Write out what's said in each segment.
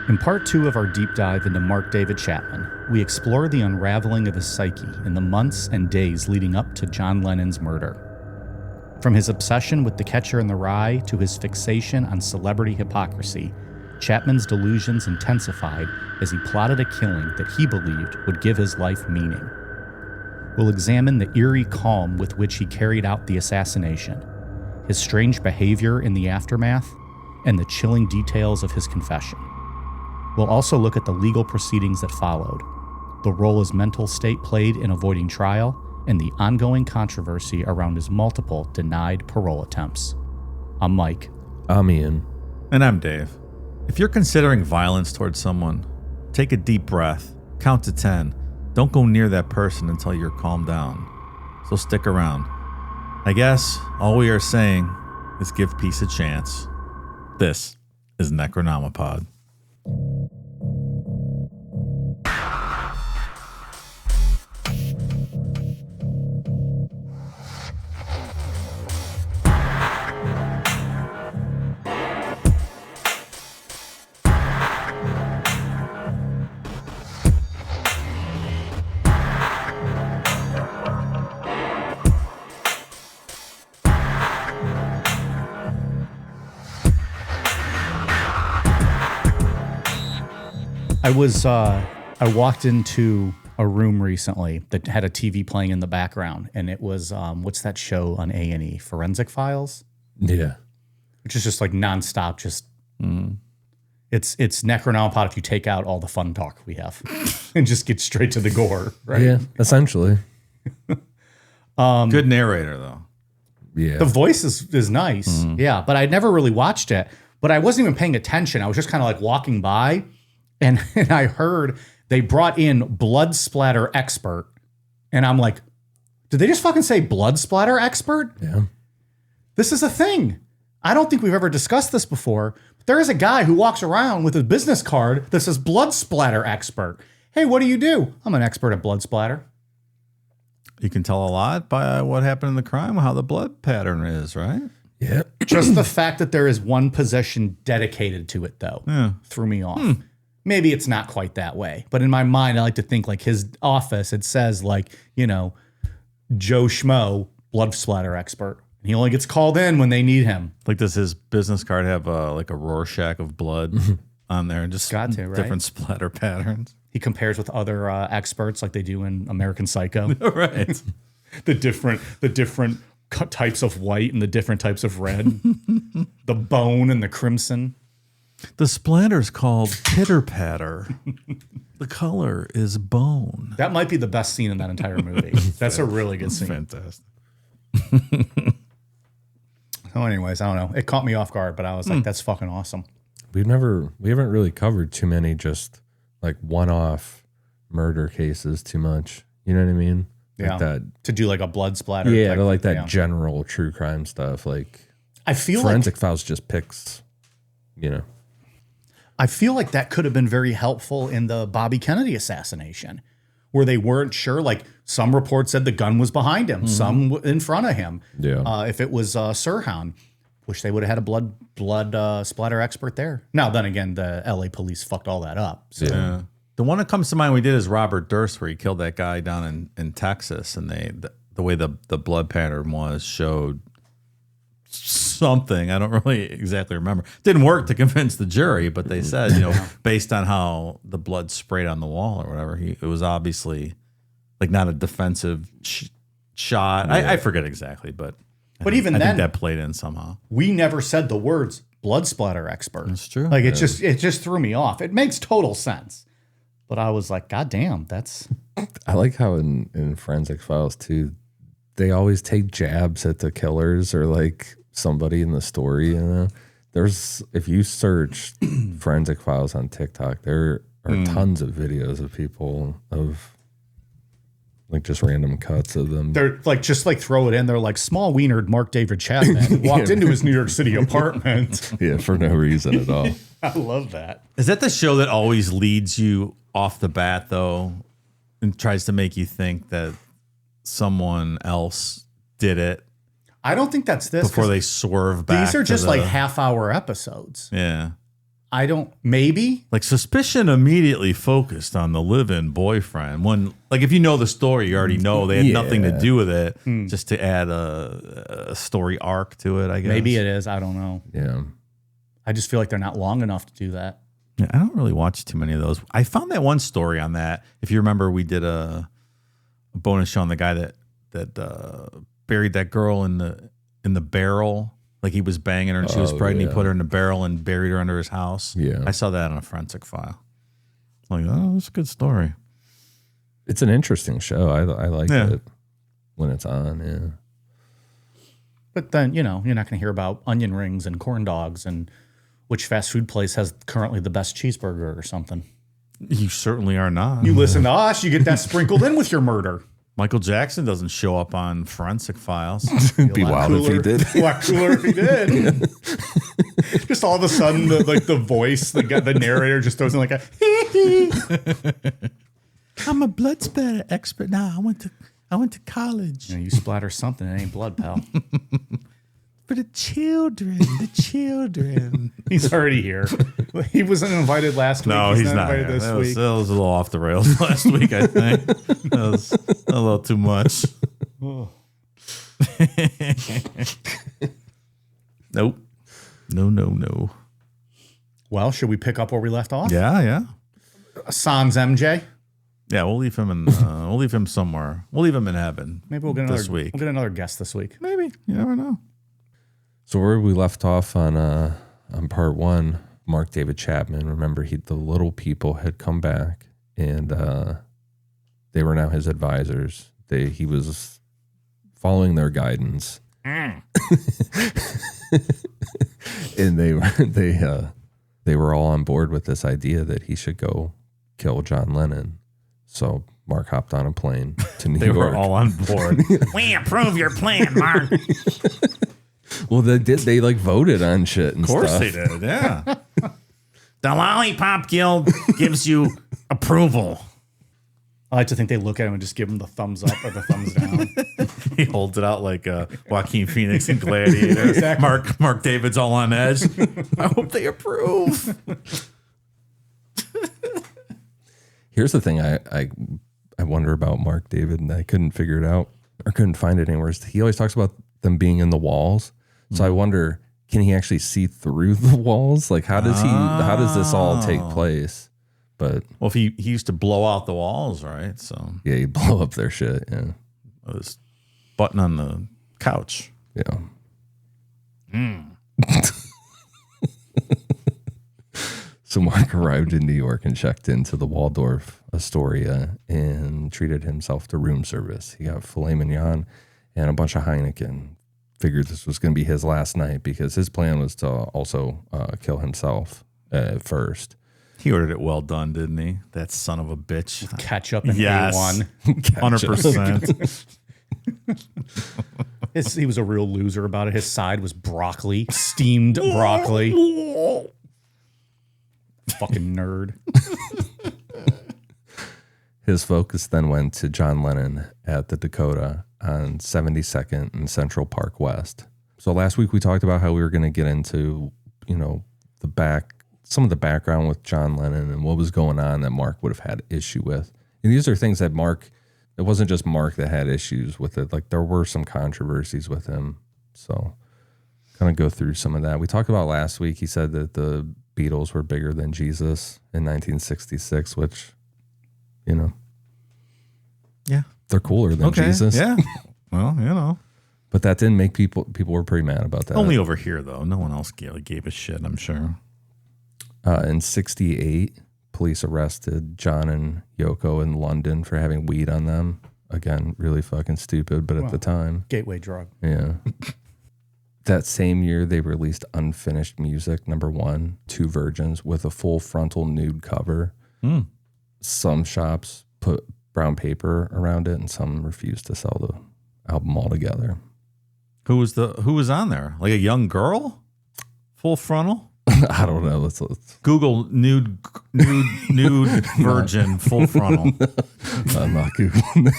In part 2 of our deep dive into Mark David Chapman, we explore the unraveling of his psyche in the months and days leading up to John Lennon's murder. From his obsession with The Catcher in the Rye to his fixation on celebrity hypocrisy, Chapman's delusions intensified as he plotted a killing that he believed would give his life meaning. We'll examine the eerie calm with which he carried out the assassination, his strange behavior in the aftermath, and the chilling details of his confession. We'll also look at the legal proceedings that followed, the role his mental state played in avoiding trial, and the ongoing controversy around his multiple denied parole attempts. I'm Mike. I'm Ian. And I'm Dave. If you're considering violence towards someone, take a deep breath, count to 10. Don't go near that person until you're calmed down. So stick around. I guess all we are saying is give peace a chance. This is Necronomipod. I walked into a room recently that had a TV playing in the background, and it was what's that show on A&E? Forensic Files? Yeah. Which is just like nonstop, just it's Necronomipod if you take out all the fun talk we have and just get straight to the gore, right? Yeah, essentially. Good narrator though. Yeah. The voice is nice. Yeah, but I'd never really watched it. But I wasn't even paying attention. I was just kind of like walking by. And I heard they brought in blood splatter expert. And I'm like, did they just fucking say blood splatter expert? Yeah. This is a thing. I don't think we've ever discussed this before. But there is a guy who walks around with a business card that says blood splatter expert. Hey, what do you do? I'm an expert at blood splatter. You can tell a lot by what happened in the crime, how the blood pattern is, right? Yeah. Just the fact that there is one position dedicated to it, though, threw me off. Maybe it's not quite that way, but in my mind, I like to think like his office, it says like, you know, Joe Schmo, blood splatter expert. He only gets called in when they need him. Like, does his business card have like a Rorschach of blood on there and just got to, right? Different splatter patterns? He compares with other experts like they do in American Psycho. Right. the different types of white and the different types of red, the bone and the crimson. The splatter's called pitter patter. The color is bone. That might be the best scene in that entire movie. That's a really good scene. Fantastic. So anyways, I don't know. It caught me off guard, but I was like, that's fucking awesome. We haven't really covered too many just like one-off murder cases too much. You know what I mean? Yeah. Like that, to do like a blood splatter. yeah, to like that general true crime stuff. Like I feel Forensic Files just picks, you know. I feel like that could have been very helpful in the Bobby Kennedy assassination, where they weren't sure. Like some reports said the gun was behind him, some in front of him. Yeah. If it was Sirhan, wish they would have had a blood splatter expert there. Now, then again, the LA police fucked all that up. So. Yeah. The one that comes to mind we did is Robert Durst, where he killed that guy down in Texas, and the way the blood pattern was showed something. I don't really exactly remember. Didn't work to convince the jury, but they said, you know, based on how the blood sprayed on the wall or whatever, it was obviously like not a defensive shot. I forget exactly, but even I then, think that played in somehow. We never said the words blood splatter expert. That's true. Like it just threw me off. It makes total sense, but I was like, God damn, that's. I like how in Forensic Files too, they always take jabs at the killers or like somebody in the story, you know. If you search Forensic Files on TikTok, there are tons of videos of people of like just random cuts of them. They're like just like throw it in. They're like small wienered Mark David Chapman walked into his New York City apartment. Yeah, for no reason at all. I love that. Is that the show that always leads you off the bat though and tries to make you think that someone else did it? I don't think that's this. Before they swerve back. These are just like half-hour episodes. Yeah. I don't, maybe. Like suspicion immediately focused on the live-in boyfriend. When, like, if you know the story, you already know they had nothing to do with it, just to add a story arc to it, I guess. Maybe it is. I don't know. Yeah. I just feel like they're not long enough to do that. Yeah, I don't really watch too many of those. I found that one story on that. If you remember, we did a bonus show on the guy that buried that girl in the barrel. Like he was banging her and she was pregnant. He put her in a barrel and buried her under his house. Yeah. I saw that on a forensic file. Like, oh, that's a good story. It's an interesting show. I like it when it's on. Yeah. But then, you're not going to hear about onion rings and corn dogs and which fast food place has currently the best cheeseburger or something. You certainly are not. You listen to us, you get that sprinkled in with your murder. Michael Jackson doesn't show up on forensic files. It'd be wild if he did. A lot cooler if he did. Just all of a sudden, the voice, the narrator just throws in like a I'm a blood splatter expert now. I went to college. You splatter something, it ain't blood, pal. For the children. He's already here. He wasn't invited last week. No, he's not invited here. this week. That was a little off the rails last week, I think. That was a little too much. Nope. No. Well, should we pick up where we left off? Yeah. Sans MJ. Yeah, we'll leave him in. We'll leave him somewhere. We'll leave him in heaven. Maybe we'll get another this week. We'll get another guest this week. Maybe, you never know. So where we left off on part one, Mark David Chapman. Remember, the little people had come back, and they were now his advisors. He was following their guidance, and they were all on board with this idea that he should go kill John Lennon. So Mark hopped on a plane to New York. They were all on board. We approve your plan, Mark. Well, they did. They like voted on shit and Of course stuff. they did, yeah. The Lollipop Guild gives you approval. I like to think they look at him and just give him the thumbs up or the thumbs down. He holds it out like Joaquin Phoenix in Gladiator. Exactly. Mark David's all on edge. I hope they approve. Here's the thing I wonder about Mark David, and I couldn't figure it out or couldn't find it anywhere. He always talks about them being in the walls. So I wonder, can he actually see through the walls? Like, how does this all take place? But Well, if he used to blow out the walls, right? So yeah, you blow up their shit. Yeah. this button on the couch. Yeah. So Mark arrived in New York and checked into the Waldorf Astoria and treated himself to room service. He got filet mignon and a bunch of Heineken. Figured this was going to be his last night because his plan was to also kill himself first. He ordered it well done, didn't he? That son of a bitch. Ketchup and Yes. A1. 100%. He was a real loser about it. His side was broccoli, steamed broccoli. Fucking nerd. His focus then went to John Lennon at the Dakota on 72nd and Central Park West. So last week we talked about how we were going to get into, some of the background with John Lennon and what was going on that Mark would have had issue with. And these are things that it wasn't just Mark that had issues with it. Like there were some controversies with him. So kind of go through some of that. We talked about last week. He said that the Beatles were bigger than Jesus in 1966, which, Yeah. they're cooler than Jesus. Yeah. Well, But that didn't make people were pretty mad about that. Only over here, though. No one else gave a shit, I'm sure. In 68, police arrested John and Yoko in London for having weed on them. Again, really fucking stupid, but at the time. Gateway drug. Yeah. That same year, they released Unfinished Music, #1, Two Virgins, with a full frontal nude cover. Some shops put brown paper around it, and some refused to sell the album altogether. Who was on there? Like a young girl? Full frontal? I don't know. Let's Google nude virgin full frontal. I'm not Googling.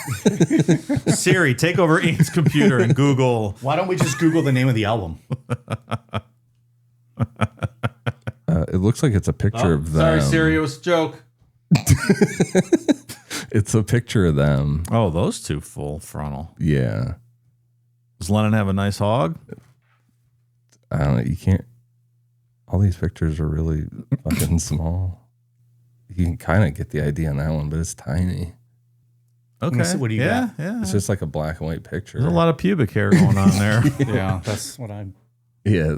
Siri, take over Ian's computer and Google. Why don't we just Google the name of the album? It looks like it's a picture of them. Sorry, Siri, it was a joke. It's a picture of them. Oh, those two full frontal. Yeah. Does Lennon have a nice hog? I don't know. You can't. All these pictures are really fucking small. You can kind of get the idea on that one, but it's tiny. Okay. So what do you got? Yeah. It's just like a black and white picture. There's a lot of pubic hair going on there. Yeah, that's what I'm. Yeah.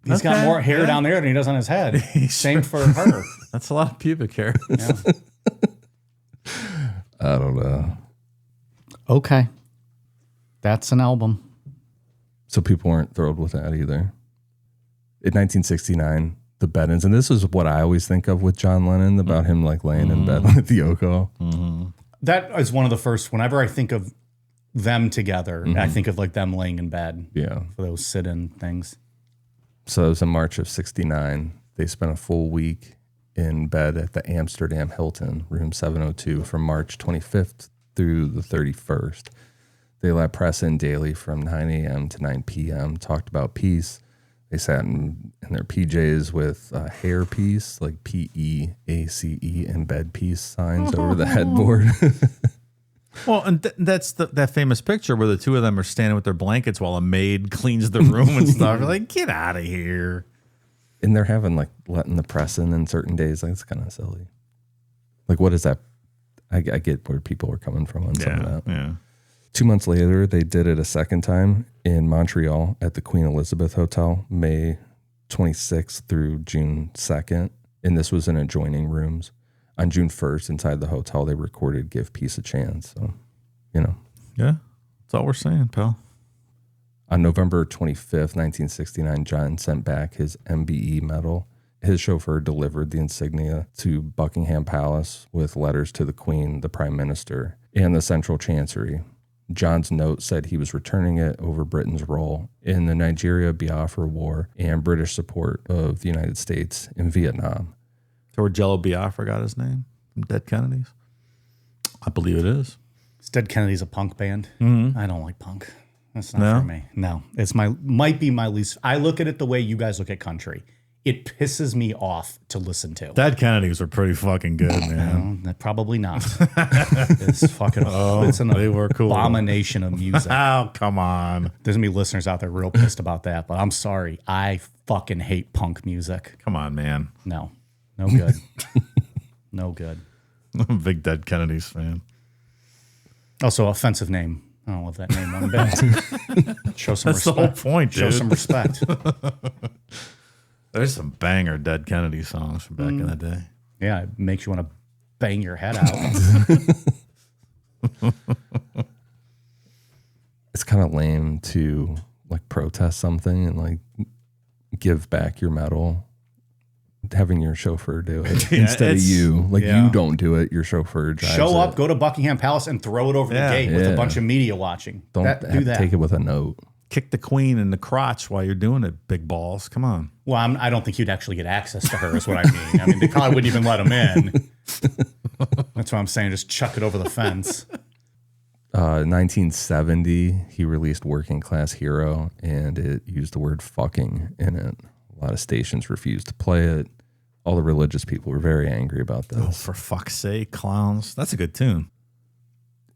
He's got more hair down there than he does on his head. Same for her. That's a lot of pubic hair. Yeah. I don't know. Okay. That's an album. So people weren't thrilled with that either. In 1969, the bed-ins, and this is what I always think of with John Lennon, about him like laying in bed with Yoko. That is one of the first, whenever I think of them together, I think of like them laying in bed Yeah. for those sit-in things. So it was in March of 69. They spent a full week in bed at the Amsterdam Hilton, room 702, from March 25th through the 31st. They let press in daily from 9 a.m. to 9 p.m., talked about peace. They sat in their PJs with a hair piece, like P-E-A-C-E, and bed piece signs over the headboard. Well, and that's that famous picture where the two of them are standing with their blankets while a maid cleans the room and stuff. You're like, get out of here. And they're having like letting the press in certain days. Like, it's kind of silly. Like, what is that? I get where people are coming from on some of that. Yeah. 2 months later, they did it a second time in Montreal at the Queen Elizabeth Hotel, May 26th through June 2nd. And this was in adjoining rooms. On June 1st, inside the hotel, they recorded Give Peace a Chance. So, you know. Yeah. That's all we're saying, pal. On November 25th, 1969, John sent back his MBE medal. His chauffeur delivered the insignia to Buckingham Palace with letters to the Queen, the Prime Minister, and the Central Chancery. John's note said he was returning it over Britain's role in the Nigeria-Biafra War and British support of the United States in Vietnam. So where Jello Biafra got his name? From Dead Kennedys? I believe it is. It's Dead Kennedys a punk band. I don't like punk. That's not for me. No, it's might be my least. I look at it the way you guys look at country. It pisses me off to listen to. Dead Kennedys are pretty fucking good, man. Probably not. It's fucking. It's an they were cool. abomination of music. Oh, come on. There's gonna be listeners out there real pissed about that, but I'm sorry. I fucking hate punk music. Come on, man. No good. No good. I'm a big Dead Kennedys fan. Also, offensive name. I don't love that name one bit. Show some That's the respect. whole point, Show dude. some respect. There's some banger Dead Kennedy songs from back in the day. Yeah, it makes you want to bang your head out. It's kind of lame to like protest something and like give back your medal, having your chauffeur do it instead of you. Like you don't do it, your chauffeur drives Show up, it. go to Buckingham Palace, and throw it over the gate with a bunch of media watching. Don't do that. take it with a note. Kick the Queen in the crotch while you're doing it, big balls. Come on. Well, I don't think you'd actually get access to her, is what I mean. I mean, they probably wouldn't even let him in. That's what I'm saying. Just chuck it over the fence. 1970, he released Working Class Hero, and it used the word fucking in it. A lot of stations refused to play it. All the religious people were very angry about this. Oh, for fuck's sake, clowns. That's a good tune.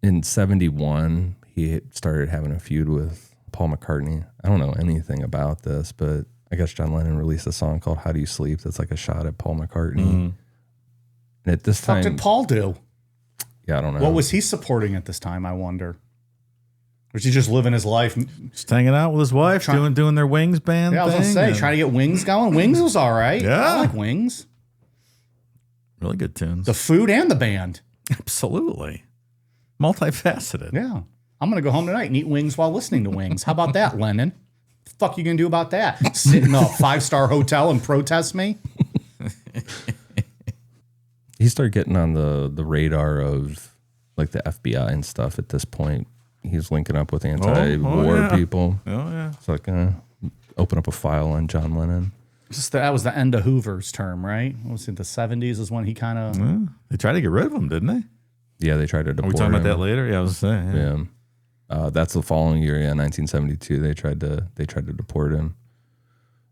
In 71, he started having a feud with Paul McCartney. I don't know anything about this, but I guess John Lennon released a song called How Do You Sleep that's like a shot at Paul McCartney. And at this time... What did Paul do? Yeah, I don't know. What was he supporting at this time, I wonder? Was he just living his life? Just hanging out with his wife, doing their Wings band Yeah, I was going to thing, say, trying to get Wings going. Wings was all right. Yeah. I like Wings. Really good tunes. The food and the band. Absolutely. Multifaceted. Yeah. I'm going to go home tonight and eat wings while listening to Wings. How about that, Lennon? What the fuck you going to do about that? Sit in a 5-star hotel and protest me? He started getting on the radar of like the FBI and stuff at this point. He's linking up with anti-war people. Oh, yeah. It's like, open up a file on John Lennon. That was the end of Hoover's term, right? What was it, the 70s is when he kind of... They tried to get rid of him, didn't they? Yeah, they tried to Are deport we talking about him. that later? Yeah, I was saying. Yeah. Yeah. That's the following year, 1972. They tried to deport him.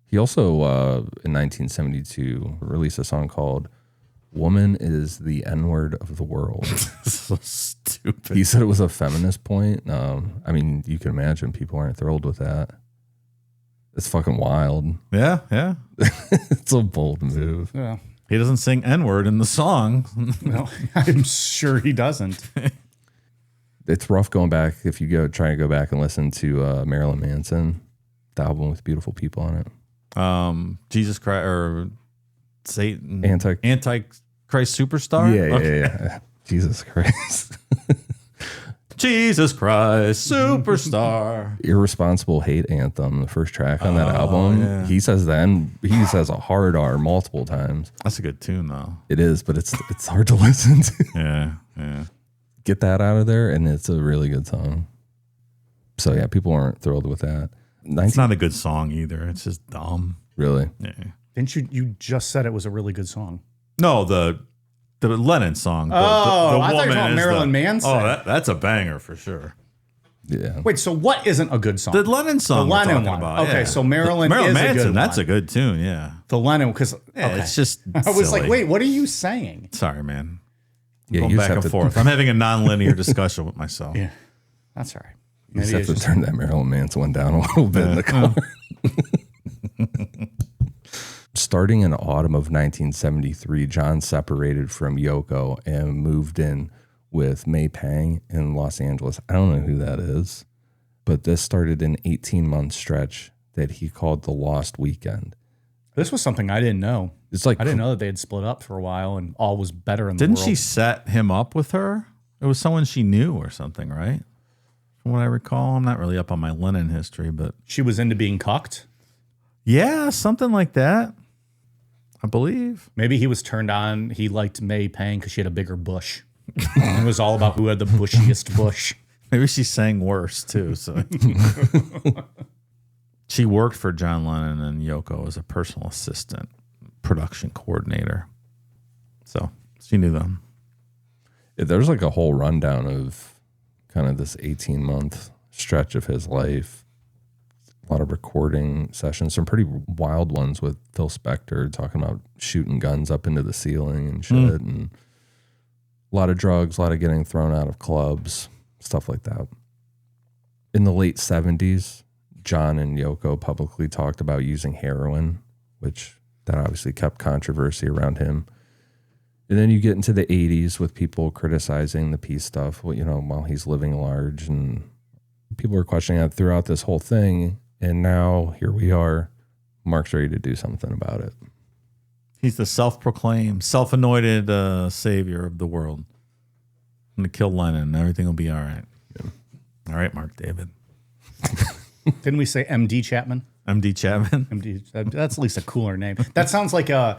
He also, in 1972, released a song called "Woman is the N-word of the world." So stupid. He said it was a feminist point. I mean, you can imagine people aren't thrilled with that. It's fucking wild. Yeah, yeah. It's a bold move. Yeah. He doesn't sing N-word in the song. No, I'm sure he doesn't. It's rough going back if you try to go back and listen to Marilyn Manson, the album with beautiful people on it. Jesus Christ or Satan. Antichrist Superstar? Yeah, Okay. yeah. Jesus Christ. Jesus Christ Superstar. Irresponsible Hate Anthem, the first track on that album. Yeah. He says that, and he says a hard R multiple times. That's a good tune, though. It is, but it's hard to listen to. Yeah, yeah. Get that out of there, and it's a really good song. So yeah, people aren't thrilled with that. It's not a good song either. It's just dumb. Really? Yeah. Didn't you just said it was a really good song? No, the Lennon song. I thought you were talking about is Marilyn Manson. Oh, that's a banger for sure. Yeah. Wait, so what isn't a good song? The Lennon song. The we're Lennon talking one. about, Okay, yeah. so Marilyn is a Manson. good That's one. a good tune. Yeah. The Lennon, because It's just. I was silly. like, wait, what are you saying? Sorry, man. Yeah, Going you back just and have forth. I'm having a non-linear discussion with myself. Yeah, that's all right. You just Maybe have it's to turn that Marilyn Manson one down a little bit in the car. Starting in autumn of 1973, John separated from Yoko and moved in with May Pang in Los Angeles. I don't know who that is, but this started an 18-month stretch that he called the Lost Weekend. This was something I didn't know. It's like I didn't know that they had split up for a while and all was better in the Didn't world. she set him up with her? It was someone she knew or something, right? From what I recall. I'm not really up on my Lennon history, but She was into being cucked. yeah, something like that. I believe. Maybe he was turned on. He liked May Pang because she had a bigger bush. And it was all about who had the bushiest bush. Maybe she sang worse too. So she worked for John Lennon and Yoko as a personal assistant, production coordinator. So she knew them. there's like a whole rundown of kind of this 18-month stretch of his life. A lot of recording sessions, some pretty wild ones with Phil Spector talking about shooting guns up into the ceiling and shit, and a lot of drugs, a lot of getting thrown out of clubs, stuff like that. In the late 70s, John and Yoko publicly talked about using heroin, which that obviously kept controversy around him. And then you get into the 80s with people criticizing the peace stuff, while he's living large, and people are questioning that throughout this whole thing. And now here we are. Mark's ready to do something about it. He's the self-proclaimed, self-anointed savior of the world. I'm going to kill Lennon and everything will be all right. Yeah. All right, Mark David. Didn't we say MD Chapman? MD Chapman. MD. That's at least a cooler name. That sounds like an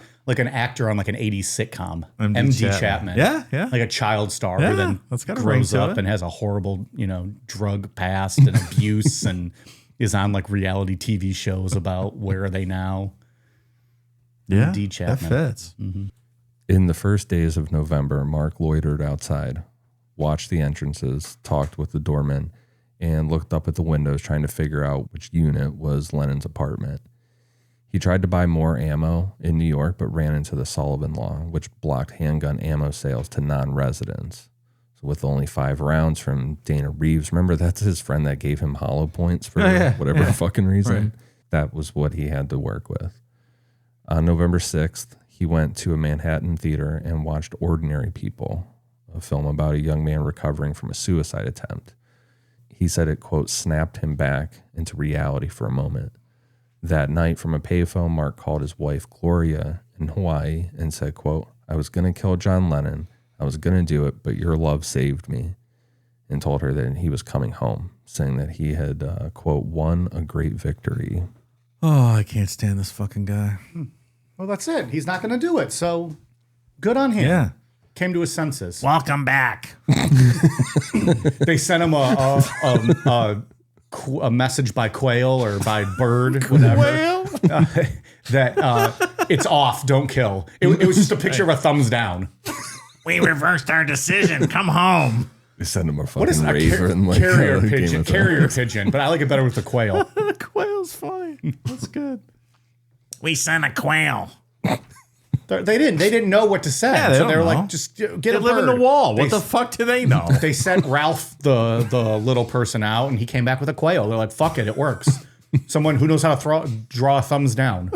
actor on like an 80s sitcom. MD Chapman. Yeah, yeah. Like a child star Yeah, who then that's got a grows rose of up it. and has a horrible, drug past and abuse and is on like reality TV shows about where are they now. Yeah, MD Chapman. that fits. In the first days of November, Mark loitered outside, watched the entrances, talked with the doorman, and looked up at the windows trying to figure out which unit was Lennon's apartment. He tried to buy more ammo in New York, but ran into the Sullivan Law, which blocked handgun ammo sales to non-residents. So with only 5 rounds from Dana Reeves, remember that's his friend that gave him hollow points for whatever fucking reason? Right. That was what he had to work with. On November 6th, he went to a Manhattan theater and watched Ordinary People, a film about a young man recovering from a suicide attempt. He said it, quote, snapped him back into reality for a moment. That night from a payphone, Mark called his wife, Gloria, in Hawaii and said, quote, I was going to kill John Lennon. I was going to do it, but your love saved me. And told her that he was coming home, saying that he had, quote, won a great victory. Oh, I can't stand this fucking guy. Well, that's it. He's not going to do it. So good on him. Yeah. Came to his senses. Welcome back. They sent him a message by quail or by bird, whatever. That it's off, don't kill. It was just a picture of a thumbs down. We reversed our decision. Come home. They sent him a fucking What is a raven. like, carrier Game pigeon? of Carrier Thrones. pigeon, but I like it better with the quail. The quail's funny. That's good. We sent a quail. They didn't know what to say. Yeah, they so don't they were know. like, just get They a live in bird. the wall. They What the fuck do they know? They sent Ralph, the little person, out, and he came back with a quail. They're like, fuck it, it works. Someone who knows how to draw thumbs down.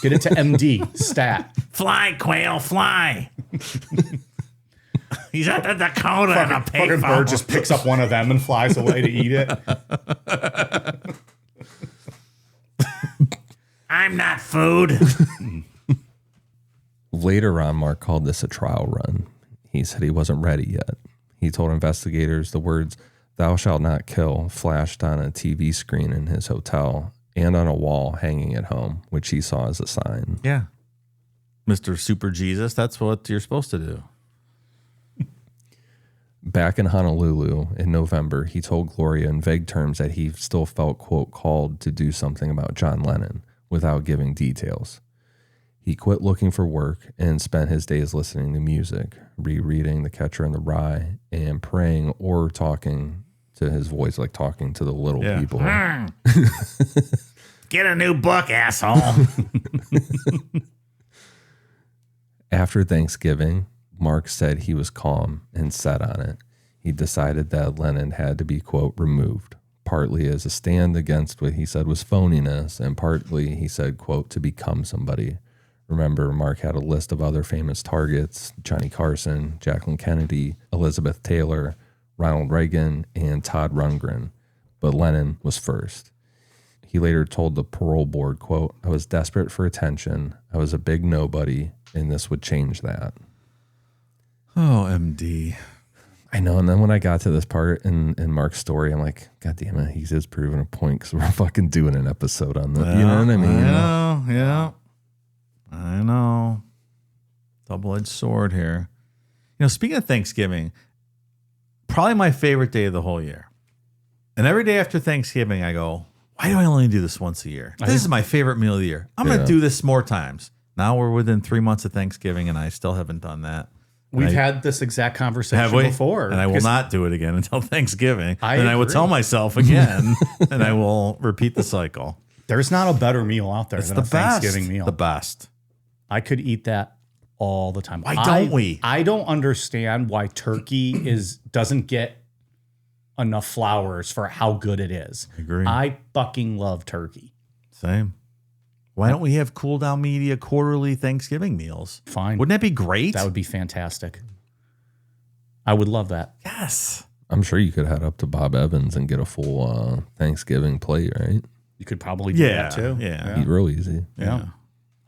Get it to MD, stat. Fly, quail, fly. He's at the Dakota in a Fucking bird just picks up one of them and flies away to eat it. I'm not food. Later on, Mark called this a trial run. He said he wasn't ready yet. He told investigators the words, "Thou shalt not kill," flashed on a TV screen in his hotel and on a wall hanging at home, which he saw as a sign. Yeah. Mr. Super Jesus, that's what you're supposed to do. Back in Honolulu in November, he told Gloria in vague terms that he still felt, quote, called to do something about John Lennon without giving details. He quit looking for work and spent his days listening to music, rereading The Catcher in the Rye, and praying or talking to his voice, like talking to the little people. Get a new book, asshole. After Thanksgiving, Mark said he was calm and set on it. He decided that Lennon had to be, quote, removed, partly as a stand against what he said was phoniness, and partly, he said, quote, to become somebody. Remember, Mark had a list of other famous targets: Johnny Carson, Jacqueline Kennedy, Elizabeth Taylor, Ronald Reagan, and Todd Rundgren. But Lennon was first. He later told the parole board, quote, "I was desperate for attention. I was a big nobody, and this would change that." Oh, MD. I know. And then when I got to this part in Mark's story, I'm like, God damn it, he's just proving a point because we're fucking doing an episode on this. You know what I mean? Yeah. I know. Double-edged sword here. You know, speaking of Thanksgiving, probably my favorite day of the whole year. And every day after Thanksgiving, I go, why do I only do this once a year? This is my favorite meal of the year. I'm going to do this more times. Now we're within 3 months of Thanksgiving, and I still haven't done that. We've had this exact conversation before. And I will not do it again until Thanksgiving. And I will agree. tell myself again, and I will repeat the cycle. There's not a better meal out there than a Thanksgiving meal. The best. I could eat that all the time. Why don't we? I don't understand why turkey doesn't get enough flowers for how good it is. I agree. I fucking love turkey. Same. Why don't we have Cool Down Media quarterly Thanksgiving meals? Fine. Wouldn't that be great? That would be fantastic. I would love that. Yes. I'm sure you could head up to Bob Evans and get a full Thanksgiving plate, right? You could probably do that too. Yeah. Eat real easy. Yeah.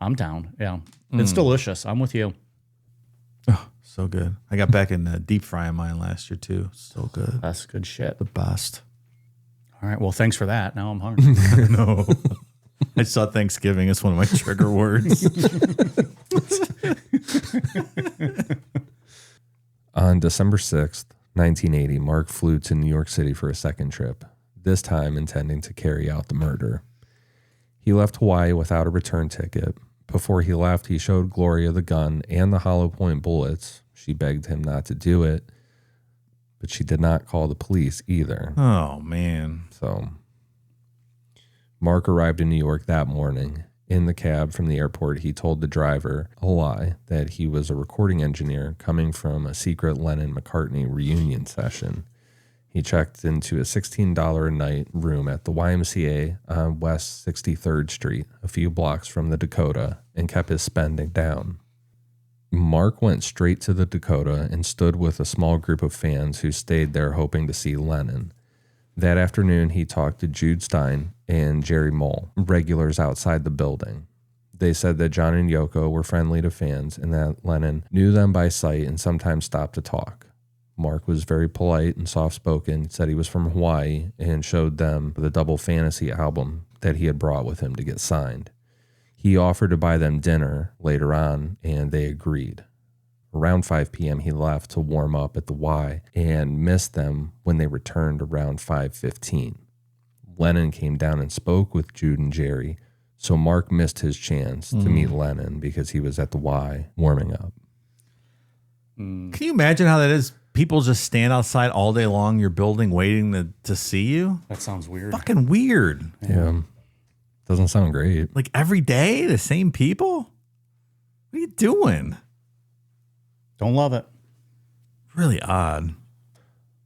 I'm down. Yeah. It's delicious. I'm with you. Oh, so good. I got back in deep frying mine last year too. So good. That's good shit. The best. All right. Well, thanks for that. Now I'm hungry. No. I saw Thanksgiving as one of my trigger words. On December 6th, 1980, Mark flew to New York City for a second trip, this time intending to carry out the murder. He left Hawaii without a return ticket. Before he left, he showed Gloria the gun and the hollow point bullets. She begged him not to do it, but she did not call the police either. Oh, man. So Mark arrived in New York that morning. In the cab from the airport, he told the driver a lie, that he was a recording engineer coming from a secret Lennon-McCartney reunion session. He checked into a $16 a night room at the YMCA on West 63rd Street, a few blocks from the Dakota, and kept his spending down. Mark went straight to the Dakota and stood with a small group of fans who stayed there hoping to see Lennon. That afternoon, he talked to Jude Stein and Jerry Mole, regulars outside the building. They said that John and Yoko were friendly to fans and that Lennon knew them by sight and sometimes stopped to talk. Mark was very polite and soft-spoken, said he was from Hawaii, and showed them the Double Fantasy album that he had brought with him to get signed. He offered to buy them dinner later on, and they agreed. Around 5 p.m., he left to warm up at the Y and missed them when they returned around 5:15. Lennon came down and spoke with Jude and Jerry, so Mark missed his chance to meet Lennon because he was at the Y warming up. Can you imagine how that is? People just stand outside all day long, your building, waiting to see you? That sounds weird. Fucking weird. Yeah. Doesn't sound great. Like every day, the same people? What are you doing? Don't love it. Really odd.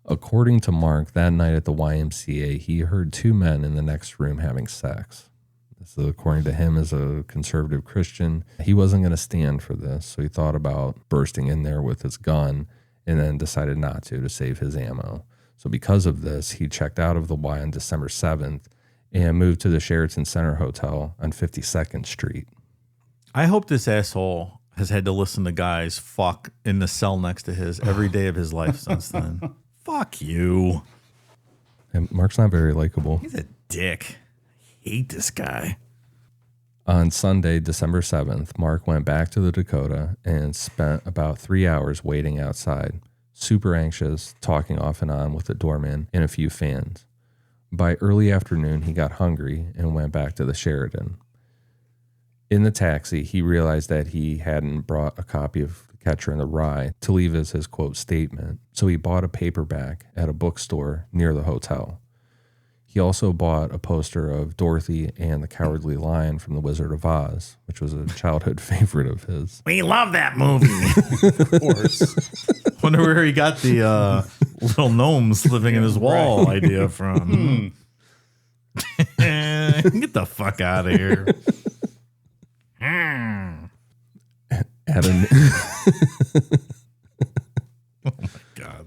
According to Mark, that night at the YMCA, he heard two men in the next room having sex. This is according to him as a conservative Christian. He wasn't going to stand for this, so he thought about bursting in there with his gun and then decided not to save his ammo. So because of this, he checked out of the Y on December 7th and moved to the Sheraton Center Hotel on 52nd Street. I hope this asshole has had to listen to guys fuck in the cell next to his every day of his life since then. Fuck you. And Mark's not very likable. He's a dick. I hate this guy. On Sunday, December 7th, Mark went back to the Dakota and spent about 3 hours waiting outside, super anxious, talking off and on with the doorman and a few fans. By early afternoon, he got hungry and went back to the Sheraton. In the taxi, he realized that he hadn't brought a copy of The Catcher in the Rye to leave as his quote statement, so he bought a paperback at a bookstore near the hotel. He also bought a poster of Dorothy and the Cowardly Lion from The Wizard of Oz, which was a childhood favorite of his. We love that movie. Of course. Wonder where he got the little gnomes living in his wall idea from. Get the fuck out of here. At a, Oh my God.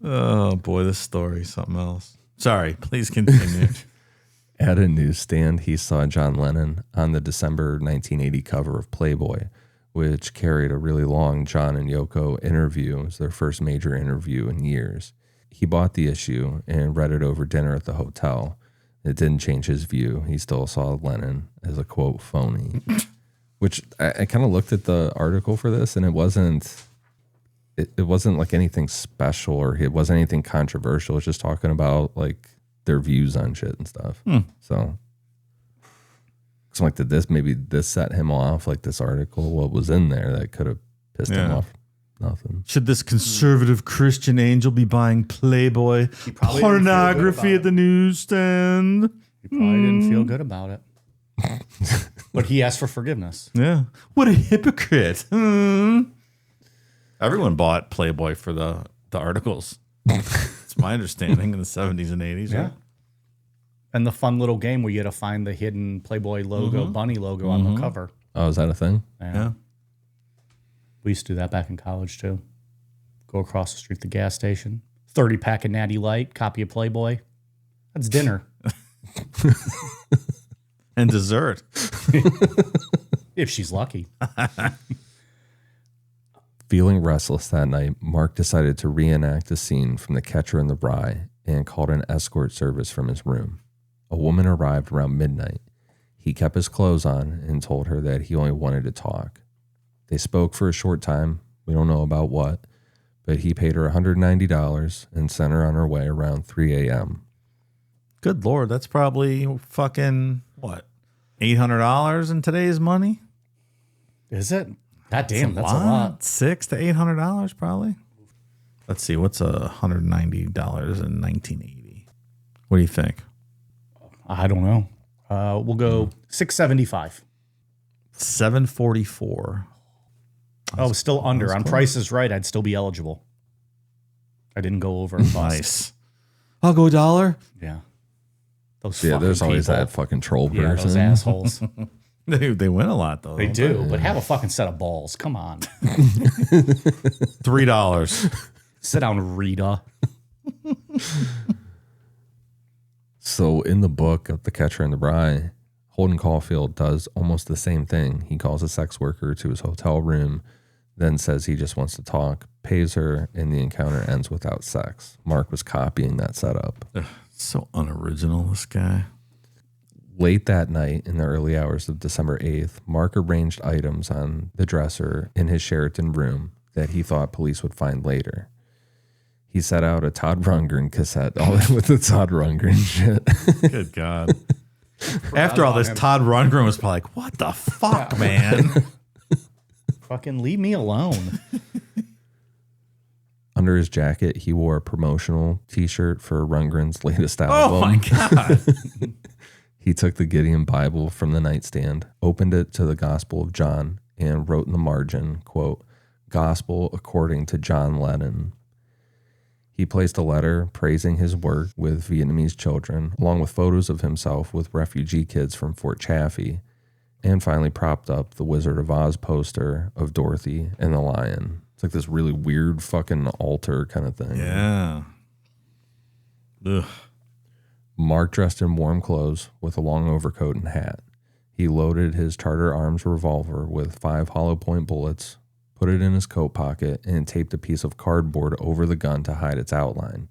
Oh boy, this story, something else. Sorry, please continue. At a newsstand, he saw John Lennon on the December 1980 cover of Playboy, which carried a really long John and Yoko interview. It was their first major interview in years. He bought the issue and read it over dinner at the hotel. It didn't change his view. He still saw Lennon as a, quote, phony. Which I kind of looked at the article for this, and it wasn't like anything special or it wasn't anything controversial. It's just talking about like their views on shit and stuff. So I'm like, did this set him off? Like this article, what was in there that could have pissed him off? Nothing. Should this conservative Christian angel be buying Playboy probably pornography at the newsstand? He probably didn't feel good about it. But he asked for forgiveness. Yeah. What a hypocrite. Everyone bought Playboy for the articles. It's my understanding in the 70s and 80s. Yeah. And the fun little game where you had to find the hidden Playboy logo, bunny logo on the cover. Oh, is that a thing? Yeah. We used to do that back in college too. Go across the street to the gas station. 30-pack of Natty Light, copy of Playboy. That's dinner. And dessert. If she's lucky. Feeling restless that night, Mark decided to reenact a scene from The Catcher in the Rye and called an escort service from his room. A woman arrived around midnight. He kept his clothes on and told her that he only wanted to talk. They spoke for a short time. We don't know about what, but he paid her $190 and sent her on her way around 3 a.m. Good Lord, that's probably fucking, what, $800 in today's money? Is it? God damn, that's a lot. $600 to $800 probably. Let's see, what's $190 in 1980? What do you think? I don't know. We'll go $675. $744. Oh, still under. On Price is Right, I'd still be eligible. I didn't go over and bust. Nice. I'll go $1. Yeah. Those Yeah, fucking there's always people. that fucking troll person. Yeah, those assholes. They win a lot though. They don't do, but have a fucking set of balls. Come on. $3. Sit down, Rita. So in the book of The Catcher in the Rye, Holden Caulfield does almost the same thing. He calls a sex worker to his hotel room, then says he just wants to talk, pays her, and the encounter ends without sex. Mark was copying that setup. So unoriginal, this guy. Late that night, in the early hours of December 8th, Mark arranged items on the dresser in his Sheraton room that he thought police would find later. He set out a Todd Rundgren cassette, all with the Todd Rundgren shit. Good God. After all this, Todd Rundgren was probably like, what the fuck, man? Fucking leave me alone. Under his jacket, he wore a promotional T-shirt for Rundgren's latest Oh album. my God. He took the Gideon Bible from the nightstand, opened it to the Gospel of John, and wrote in the margin, quote, Gospel according to John Lennon. He placed a letter praising his work with Vietnamese children, along with photos of himself with refugee kids from Fort Chaffee, and finally propped up the Wizard of Oz poster of Dorothy and the lion. It's like this really weird fucking altar kind of thing. Yeah. Ugh. Mark dressed in warm clothes with a long overcoat and hat. He loaded his Charter Arms revolver with 5 hollow point bullets, put it in his coat pocket, and taped a piece of cardboard over the gun to hide its outline.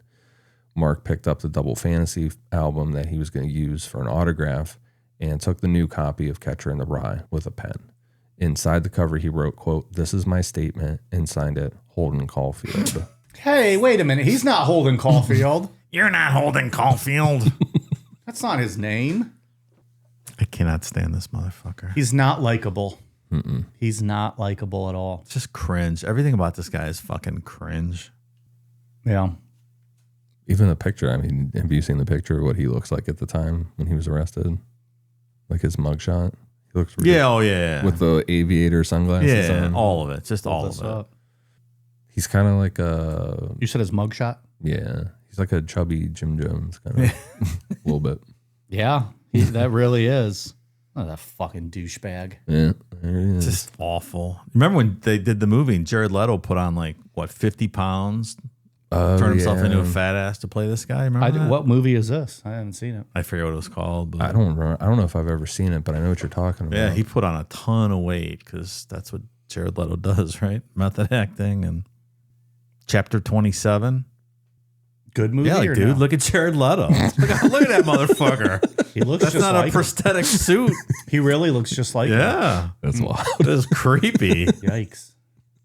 Mark picked up the Double Fantasy album that he was going to use for an autograph and took the new copy of Catcher in the Rye with a pen. Inside the cover, he wrote, quote, This is my statement, and signed it, Holden Caulfield. Hey, wait a minute. He's not Holden Caulfield. You're not holding Caulfield. That's not his name. I cannot stand this motherfucker. He's not likable. He's not likable at all. It's just cringe. Everything about this guy is fucking cringe. Yeah. Even the picture, I mean, have you seen the picture of what he looks like at the time when he was arrested? Like his mugshot? He looks really, Yeah, oh yeah. with the aviator sunglasses yeah, on. all of it. Just all This of it. up. He's kind of like a, You said his mugshot? yeah, he's like a chubby Jim Jones kind of, a little bit. Yeah, that really is. Oh, that fucking douchebag. Yeah, there he is. Just awful. Remember when they did the movie and Jared Leto put on like, what, 50 pounds? Turned himself into a fat ass to play this guy? Remember that? What movie is this? I haven't seen it. I forget what it was called. But I don't remember. I don't know if I've ever seen it, but I know what you're talking about. yeah, he put on a ton of weight because that's what Jared Leto does, right? Method acting. And Chapter 27. Good movie. Yeah, like, or dude, no? look at Jared Leto. look at that motherfucker. He looks That's just not like a prosthetic suit. He really looks just like him. Yeah. That's wild. That's creepy. Yikes.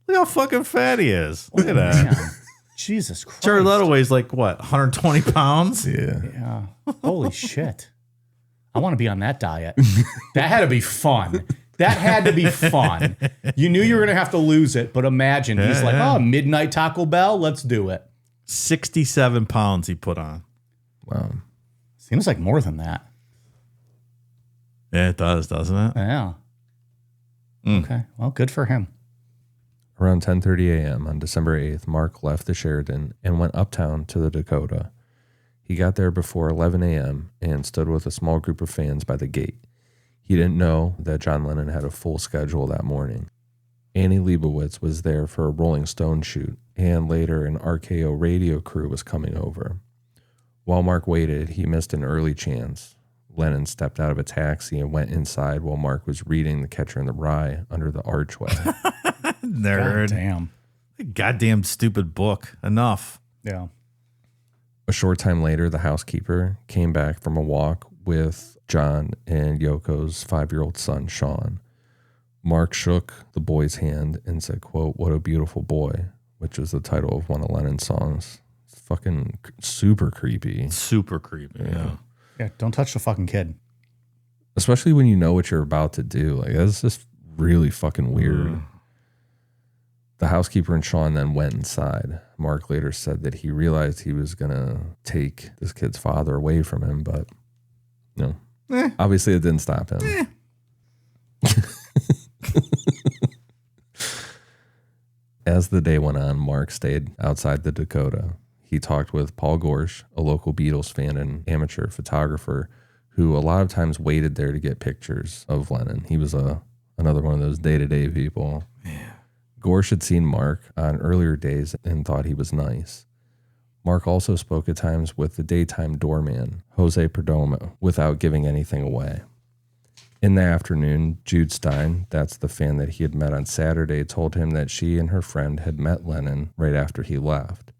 Look how fucking fat he is. Look at that. Man. Jesus Christ. Jared Leto weighs like, what, 120 pounds? Yeah. Yeah. Holy shit. I want to be on that diet. That had to be fun. That had to be fun. You knew you were going to have to lose it, but imagine he's like, yeah. oh, midnight Taco Bell, let's do it. 67 pounds he put on. Wow. Seems like more than that. Yeah, it does, doesn't it? Yeah. Okay. Well, good for him. Around 10:30 a.m. on December 8th, Mark left the Sheridan and went uptown to the Dakota. He got there before 11 a.m. and stood with a small group of fans by the gate. He didn't know that John Lennon had a full schedule that morning. Annie Leibovitz was there for a Rolling Stone shoot, and later an RKO radio crew was coming over. While Mark waited, he missed an early chance. Lennon stepped out of a taxi and went inside while Mark was reading The Catcher in the Rye under the archway. Nerd. Damn. Goddamn stupid book. Enough. Yeah. A short time later, the housekeeper came back from a walk with John and Yoko's 5-year-old son, Sean. Mark shook the boy's hand and said, quote, "What a beautiful boy," which is the title of one of Lennon's songs. It's fucking super creepy. Super creepy. Yeah. Yeah. Don't touch the fucking kid. Especially when you know what you're about to do. Like, that's just really fucking weird. The housekeeper and Sean then went inside. Mark later said that he realized he was going to take this kid's father away from him, but, you know, obviously it didn't stop him. As the day went on, Mark stayed outside the Dakota. He talked with Paul Gorsh, a local Beatles fan and amateur photographer, who a lot of times waited there to get pictures of Lennon. He was another one of those day-to-day people. Yeah. Gorsh had seen Mark on earlier days and thought he was nice. Mark also spoke at times with the daytime doorman, Jose Perdomo, without giving anything away. In the afternoon, Jude Stein, that's the fan that he had met on Saturday, told him that she and her friend had met Lennon right after he left.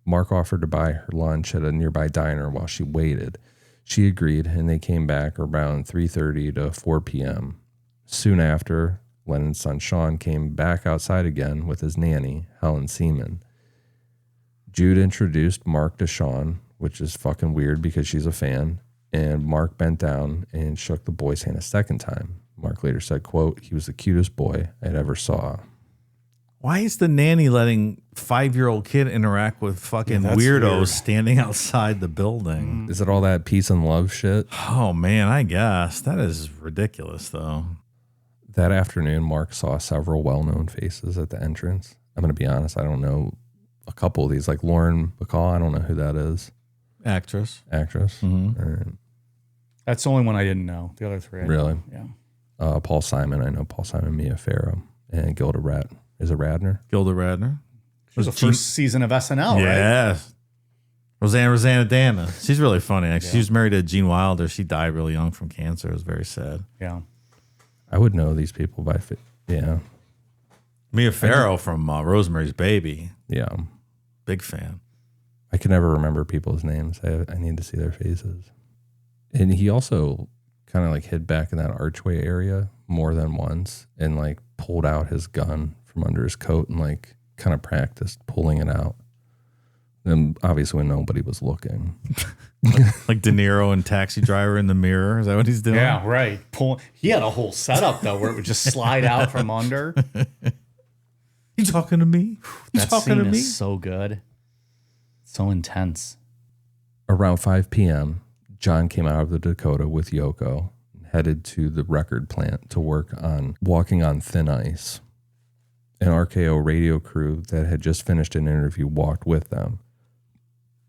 Mark offered to buy her lunch at a nearby diner while she waited. She agreed, and they came back around 3:30 to 4 p.m. Soon after, Lennon's son Sean came back outside again with his nanny, Helen Seaman. Jude introduced Mark to Sean, which is fucking weird because she's a fan, and Mark bent down and shook the boy's hand a second time. Mark later said, quote, "He was the cutest boy I'd ever saw." Why is the nanny letting 5-year-old kid interact with fucking weirdos weird. standing outside the building? Is it all that peace and love shit? Oh, man, I guess. That is ridiculous, though. That afternoon, Mark saw several well-known faces at the entrance. I'm going to be honest, I don't know a couple of these, like Lauren Bacall. I don't know who that is. Actress. All right. That's the only one I didn't know. The other three, I Really? know. Yeah. Paul Simon. I know Paul Simon, Mia Farrow, and Gilda Radner. Is it Radner? Gilda Radner. It was the first season of SNL, right? Yeah. Rosanna Dana. She's really funny, actually. She was married to Gene Wilder. She died really young from cancer. It was very sad. Yeah. I would know these people by yeah. Mia Farrow from Rosemary's Baby. Yeah. Big fan. I can never remember people's names. I need to see their faces. And he also kind of like hid back in that archway area more than once and like pulled out his gun from under his coat and like kind of practiced pulling it out. And obviously when nobody was looking. Like De Niro and Taxi Driver in the mirror. Is that what he's doing? Yeah, right. He had a whole setup, though, where it would just slide out from under. You talking to me? You That talking scene to me? is so good. So intense. Around 5 p.m., John came out of the Dakota with Yoko and headed to the record plant to work on Walking on Thin Ice. An RKO radio crew that had just finished an interview walked with them.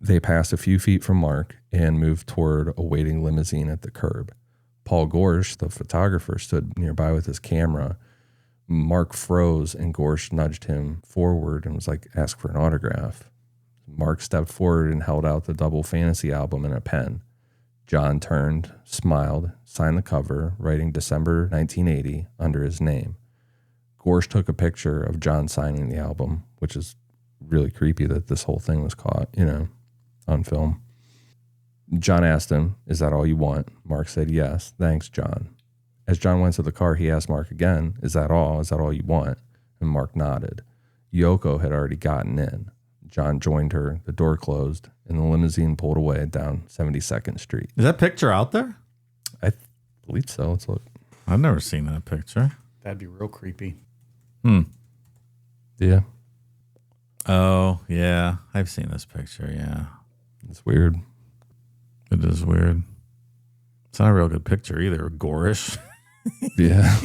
They passed a few feet from Mark and moved toward a waiting limousine at the curb. Paul Gorsh, the photographer, stood nearby with his camera. Mark froze and Gorsh nudged him forward and was like, ask for an autograph. Mark stepped forward and held out the Double Fantasy album and a pen. John turned, smiled, signed the cover, writing December 1980 under his name. Gorsh took a picture of John signing the album, which is really creepy that this whole thing was caught, on film. John asked him, is that all you want? Mark said, yes. Thanks, John. As John went to the car, he asked Mark again, is that all? Is that all you want? And Mark nodded. Yoko had already gotten in. John joined her, the door closed, and the limousine pulled away down 72nd Street. Is that picture out there? I believe so. Let's look. I've never seen that picture. That'd be real creepy. Yeah. Oh, yeah. I've seen this picture, yeah. It's weird. It is weird. It's not a real good picture either. Gorish. Yeah.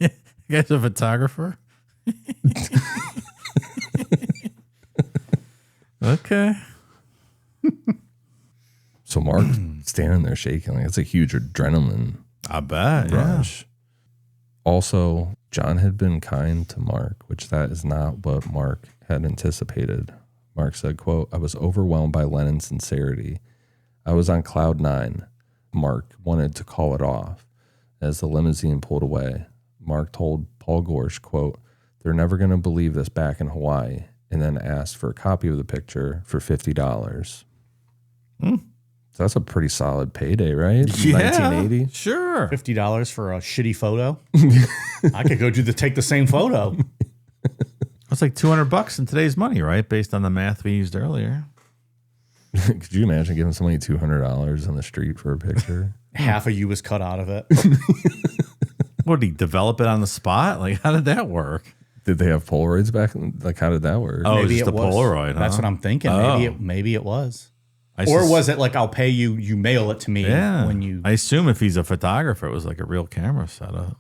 You guys a photographer? Okay. So Mark standing there shaking. Like, it's a huge adrenaline I bet. Yeah. rush. Also, John had been kind to Mark, which that is not what Mark had anticipated. Mark said, quote, I was overwhelmed by Lennon's sincerity. I was on cloud 9. Mark wanted to call it off. As the limousine pulled away, Mark told Paul Gorsh, quote, they're never going to believe this back in Hawaii, and then asked for a copy of the picture for $50. So that's a pretty solid payday, right? Yeah, 1980. sure. $50 for a shitty photo. I could go take the same photo. That's like $200 in today's money, right? Based on the math we used earlier. Could you imagine giving somebody $200 on the street for a picture? Half of you was cut out of it. What, did he develop it on the spot? Like, how did that work? Did they have Polaroids back? Like, how did that work? Oh, Maybe just it a was. Polaroid, huh? That's what I'm thinking. Oh. Maybe it was. I Or sus- was it like, I'll pay you, you mail it to me when you... I assume if he's a photographer, it was like a real camera setup.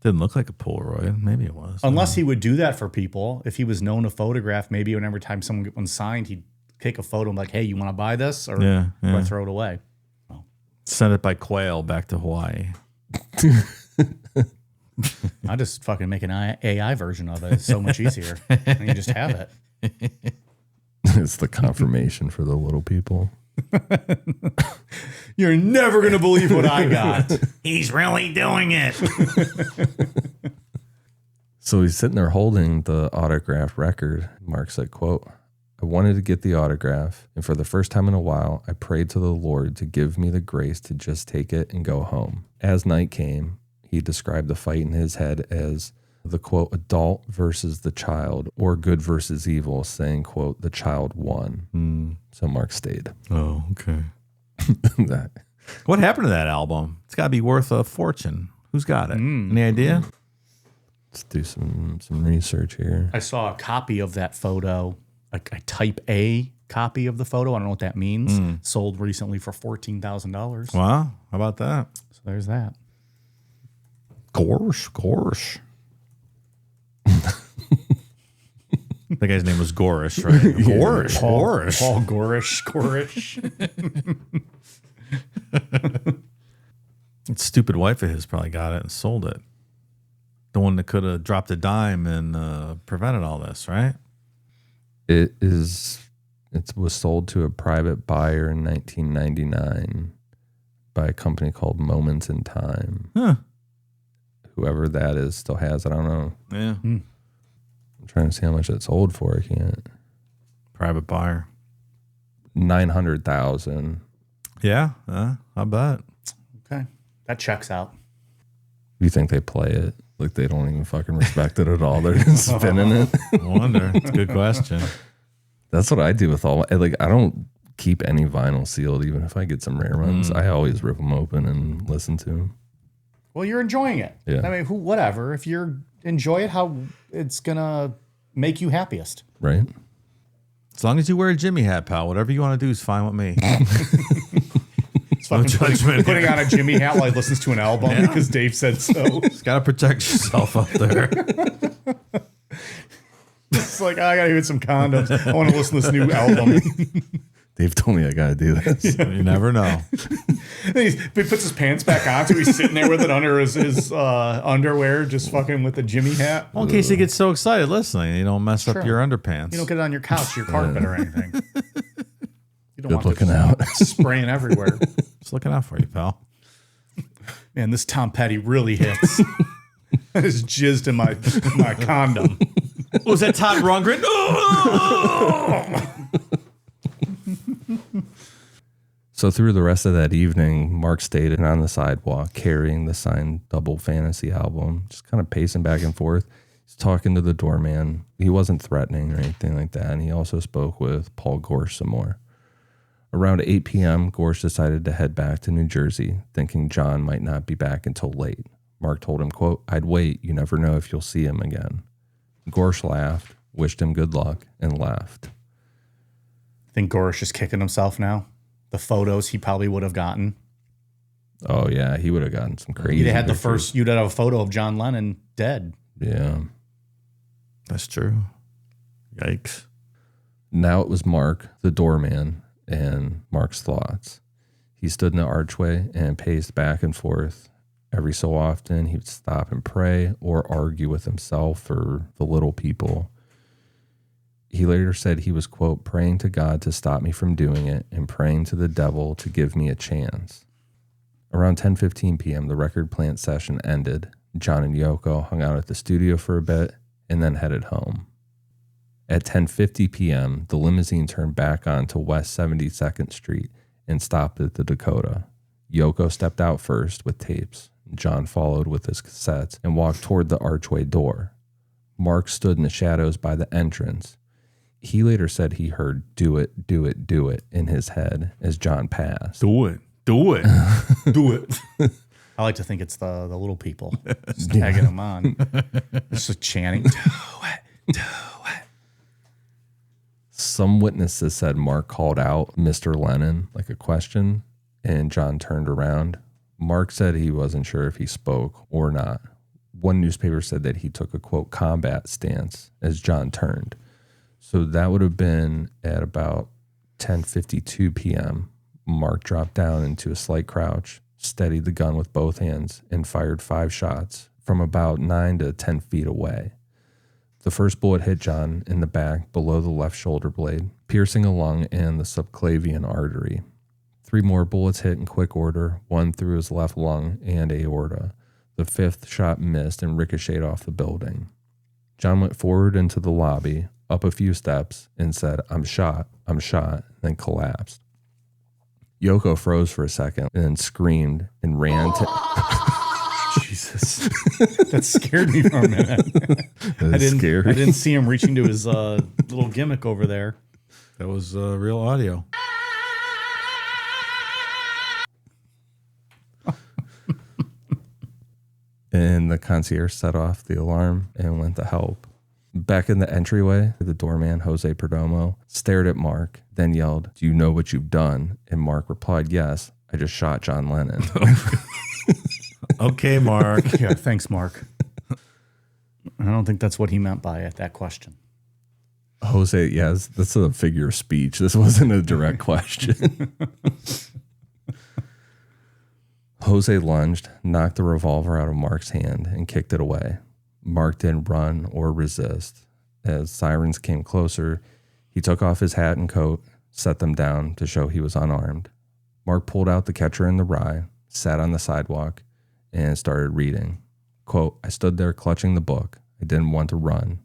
Didn't look like a Polaroid. Maybe it was. Unless he would do that for people. If he was known to photograph, maybe every time someone get one signed, he'd take a photo and be like, hey, you want to buy this? Or Yeah, do I yeah. throw it away? Send it by quail back to Hawaii. I just fucking make an AI version of it. It's so much easier. And you just have it. It's the confirmation for the little people. You're never going to believe what I got. He's really doing it. So he's sitting there holding the autograph record. Mark said, quote, I wanted to get the autograph, and for the first time in a while, I prayed to the Lord to give me the grace to just take it and go home. As night came, he described the fight in his head as the, quote, adult versus the child, or good versus evil, saying, quote, the child won. So Mark stayed. Oh, okay. That- What happened to that album? It's got to be worth a fortune. Who's got it? Any idea? Let's do some research here. I saw a copy of that photo, a type A copy of the photo. I don't know what that means. Sold recently for $14,000. Wow. How about that? So there's that. Gorsh. The guy's name was Gorish, right? Gorish. Paul Gorish. That stupid wife of his probably got it and sold it. The one that could have dropped a dime and prevented all this, right? It was sold to a private buyer in 1999 by a company called Moments in Time. Huh. Whoever that is still has it. I don't know. Yeah. I'm trying to see how much it sold for. I can't. Private buyer. 900,000. Yeah. I bet. Okay. That checks out. You think they play it? Like they don't even fucking respect it at all. They're just spinning it. I wonder. It's a good question. That's what I do with all my, like, I don't keep any vinyl sealed, even if I get some rare ones. I always rip them open and listen to them. Well, you're enjoying it. Yeah. I mean, whatever. If you enjoy it, how it's going to make you happiest. Right? As long as you wear a Jimmy hat, pal, whatever you want to do is fine with me. It's fucking putting on a Jimmy hat while he listens to an album because Dave said so. Just got to protect yourself up there. It's like, I got to hear some condoms. I want to listen to this new album. Dave told me I got to do this. You never know. He puts his pants back on, so he's sitting there with it under his underwear, just fucking with the Jimmy hat. Well, in case he gets so excited listening, you don't mess up True. your underpants. You don't get it on your couch, your carpet, or anything. You don't Good want looking it out. spraying everywhere. Just looking out for you, pal. Man, this Tom Petty really hits. I just jizzed in my condom. Was that Todd Rundgren? So through the rest of that evening, Mark stayed on the sidewalk carrying the signed Double Fantasy album, just kind of pacing back and forth. He's talking to the doorman. He wasn't threatening or anything like that. And he also spoke with Paul Gorsh some more. Around 8 p.m., Gorsh decided to head back to New Jersey, thinking John might not be back until late. Mark told him, quote, "I'd wait. You never know if you'll see him again." Gorsh laughed, wished him good luck, and left. I think Gorish is kicking himself now. The photos he probably would have gotten. Oh, yeah, he would have gotten some crazy You'd have had pictures. you'd have a photo of John Lennon dead. Yeah. That's true. Yikes. Now it was Mark, the doorman, and Mark's thoughts. He stood in the archway and paced back and forth. Every so often, he would stop and pray or argue with himself or the little people. He later said he was, quote, praying to God to stop me from doing it and praying to the devil to give me a chance. Around 10:15 p.m., the record plant session ended. John and Yoko hung out at the studio for a bit and then headed home. At 10:50 p.m., the limousine turned back onto West 72nd Street and stopped at the Dakota. Yoko stepped out first with tapes. John followed with his cassettes and walked toward the archway door. Mark stood in the shadows by the entrance. He later said he heard "do it, do it, do it" in his head as John passed. Do it. Do it. Do it. I like to think it's the little people just tagging them on. Just chanting, "Do it, do it." Some witnesses said Mark called out Mr. Lennon, like a question, and John turned around. Mark said he wasn't sure if he spoke or not. One newspaper said that he took a, quote, combat stance as John turned. So that would have been at about 10:52 p.m. Mark dropped down into a slight crouch, steadied the gun with both hands, and fired 5 shots from about 9 to 10 feet away. The first bullet hit John in the back below the left shoulder blade, piercing a lung and the subclavian artery. 3 more bullets hit in quick order, one through his left lung and aorta. The 5th shot missed and ricocheted off the building. John went forward into the lobby, up a few steps, and said, I'm shot, then collapsed. Yoko froze for a second and then screamed and ran to... Jesus. That scared me for a minute. I didn't see him reaching to his little gimmick over there. That was real audio. and the concierge set off the alarm and went to help. Back in the entryway, the doorman, Jose Perdomo, stared at Mark, then yelled, "Do you know what you've done?" And Mark replied, "Yes, I just shot John Lennon." Okay, Mark. Yeah, thanks, Mark. I don't think that's what he meant by it, that question. Jose, yes, that's a figure of speech. This wasn't a direct question. Jose lunged, knocked the revolver out of Mark's hand, and kicked it away. Mark didn't run or resist. As sirens came closer, he took off his hat and coat, set them down to show he was unarmed. Mark pulled out the Catcher in the Rye, sat on the sidewalk, and started reading. Quote, "I stood there clutching the book. I didn't want to run."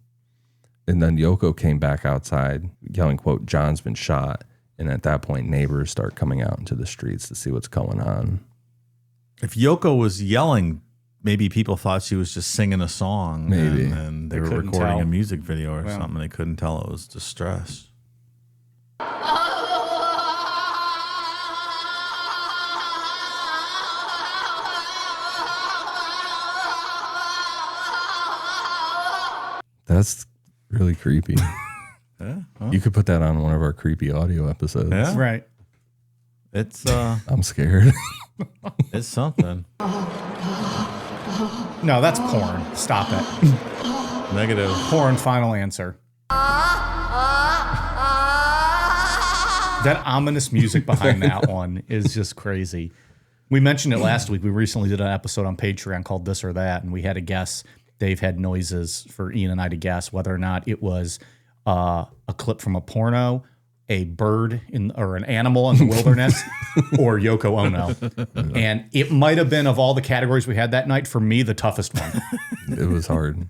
And then Yoko came back outside, yelling, quote, "John's been shot." And at that point, neighbors start coming out into the streets to see what's going on. If Yoko was yelling, maybe people thought she was just singing a song. Maybe. And they were couldn't recording tell. a music video or Yeah. something. They couldn't tell it was distress. That's really creepy. Yeah, You could put that on one of our creepy audio episodes. Yeah. Right. It's I'm scared. it's something. No, that's porn. Stop it. Negative. Porn, final answer. That ominous music behind that one is just crazy. We mentioned it last week. We recently did an episode on Patreon called This or That, and we had a guess. Dave had noises for Ian and I to guess whether or not it was a clip from a porno, a bird or an animal in the wilderness, or Yoko Ono. And it might have been, of all the categories we had that night, for me, the toughest one. It was hard.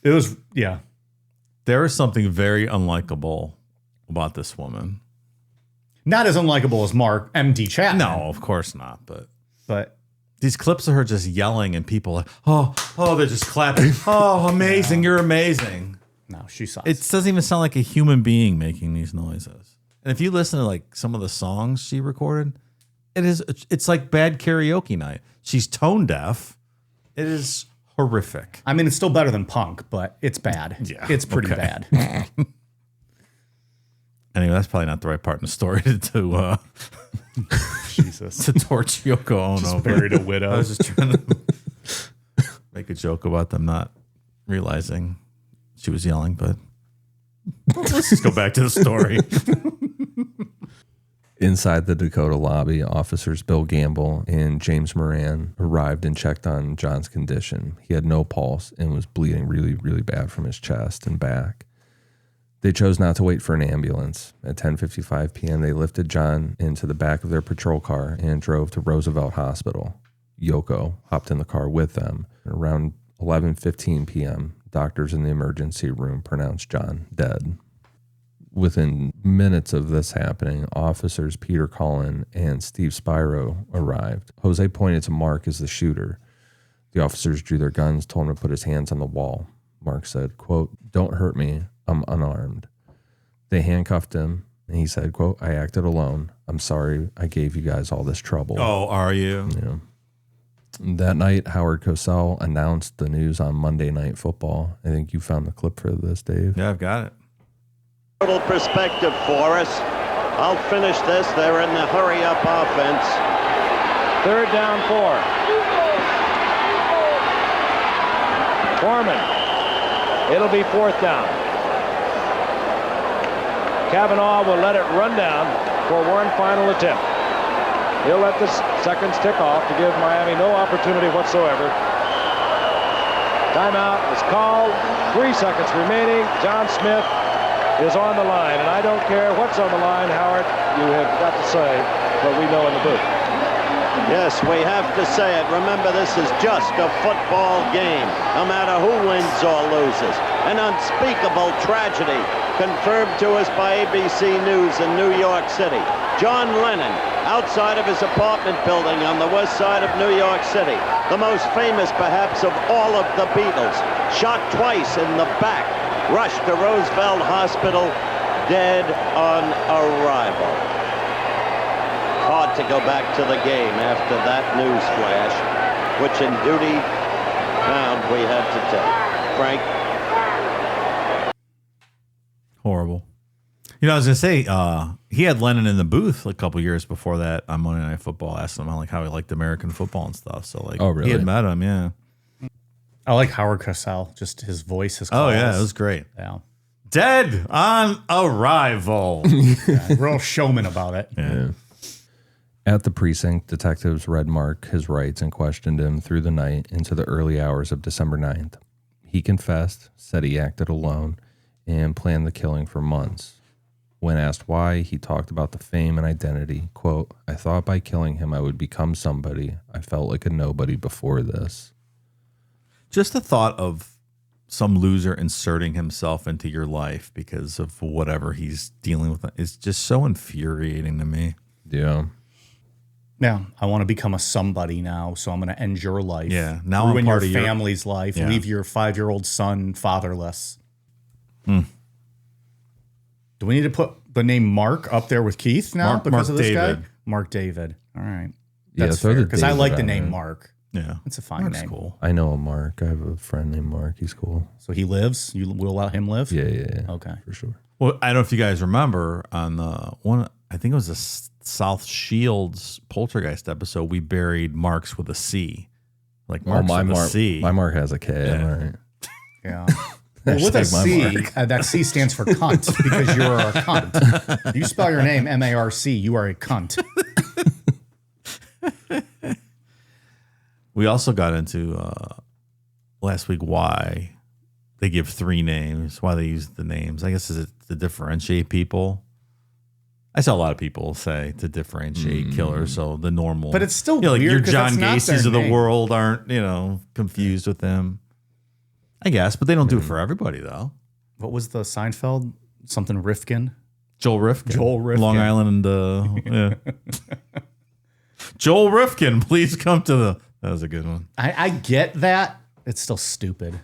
It was, yeah. There is something very unlikable about this woman. Not as unlikable as Mark M.D. Chapman. No, of course not. But these clips of her just yelling and people like, oh, they're just clapping. Oh, amazing. You're amazing. No, she sucks. It doesn't even sound like a human being making these noises. And if you listen to like some of the songs she recorded, it's like bad karaoke night. She's tone deaf. It is horrific. I mean, it's still better than punk, but it's bad. Yeah, It's pretty okay. bad. Anyway, that's probably not the right part in the story to Jesus. to torch Yoko Ono. Just but buried a widow. I was just trying to make a joke about them not realizing she was yelling, but let's just go back to the story. Inside the Dakota lobby, officers Bill Gamble and James Moran arrived and checked on John's condition. He had no pulse and was bleeding really, really bad from his chest and back. They chose not to wait for an ambulance. At 10:55 p.m., they lifted John into the back of their patrol car and drove to Roosevelt Hospital. Yoko hopped in the car with them. Around 11:15 p.m., doctors in the emergency room pronounced John dead. Within minutes of this happening, officers Peter Cullen and Steve Spiro arrived. Jose pointed to Mark as the shooter. The officers drew their guns, told him to put his hands on the wall. Mark said, quote, "Don't hurt me. I'm unarmed." They handcuffed him, and he said, quote, "I acted alone. I'm sorry I gave you guys all this trouble." Oh, are you? Yeah. That night, Howard Cosell announced the news on Monday Night Football. I think you found the clip for this, Dave. Yeah, I've got it. Total perspective for us. I'll finish this. They're in the hurry-up offense. 3rd down 4. Foreman. It'll be 4th down. Kavanaugh will let it run down for one final attempt. He'll let the seconds tick off to give Miami no opportunity whatsoever. Timeout is called. 3 seconds remaining. John Smith is on the line, and I don't care what's on the line, Howard. You have got to say what we know in the booth. Yes, we have to say it. Remember, this is just a football game, no matter who wins or loses. An unspeakable tragedy confirmed to us by ABC News in New York City. John Lennon, outside of his apartment building on the west side of New York City, the most famous perhaps of all of the Beatles, shot twice in the back, rushed to Roosevelt Hospital, dead on arrival. Hard to go back to the game after that news flash, which in duty pound we have to take. Frank. Horrible. You know, I was gonna say, he had Lennon in the booth a couple years before that on Monday Night Football, asking him how he liked American football and stuff. So like, Oh, really? He had met him, yeah. I like Howard Cosell, just his voice, his calls. Oh yeah, it was great. Yeah. Dead on arrival. Yeah, real showman about it. Yeah. At the precinct, detectives read Mark his rights and questioned him through the night into the early hours of December 9th. He confessed, said he acted alone, and planned the killing for months. When asked why, he talked about the fame and identity. Quote, I thought by killing him I would become somebody. I felt like a nobody before this. Just the thought of some loser inserting himself into your life because of whatever he's dealing with is just so infuriating to me. Yeah. Yeah, I want to become a somebody now, so I'm going to end your life. Yeah, now I'm ruin part your of your family's life, Yeah. leave your 5-year-old son fatherless. Do we need to put the name Mark up there with Keith now Mark because of this David. guy? Mark David. All right. Yeah, That's throw fair, the because I David like the on name there. Mark. Yeah. It's a fine That's name. cool. I know a Mark. I have a friend named Mark. He's cool. So he lives? You will let him live? Yeah. Okay. For sure. Well, I don't know if you guys remember on the one, I think it was the South Shields Poltergeist episode, we buried Marks with a C. Like Marks my with a Mark. C. My Mark has a K. Yeah. All right. Yeah. Well, with a Hashtag my C, Mark. that C stands for cunt because you are a cunt. You spell your name M-A-R-C, you are a cunt. We also got into last week why they give 3 names, why they use the names. I guess is it to differentiate people. I saw a lot of people say to differentiate killers, so the normal. But it's still like weird your 'cause John that's not Gacy's their of the name. world aren't confused with them. I guess, but they don't do it for everybody though. What was the Seinfeld? Something Rifkin? Joel Rifkin, Joel Rifkin. Long Island, yeah. Joel Rifkin, please come to the. That was a good one. I get that. It's still stupid.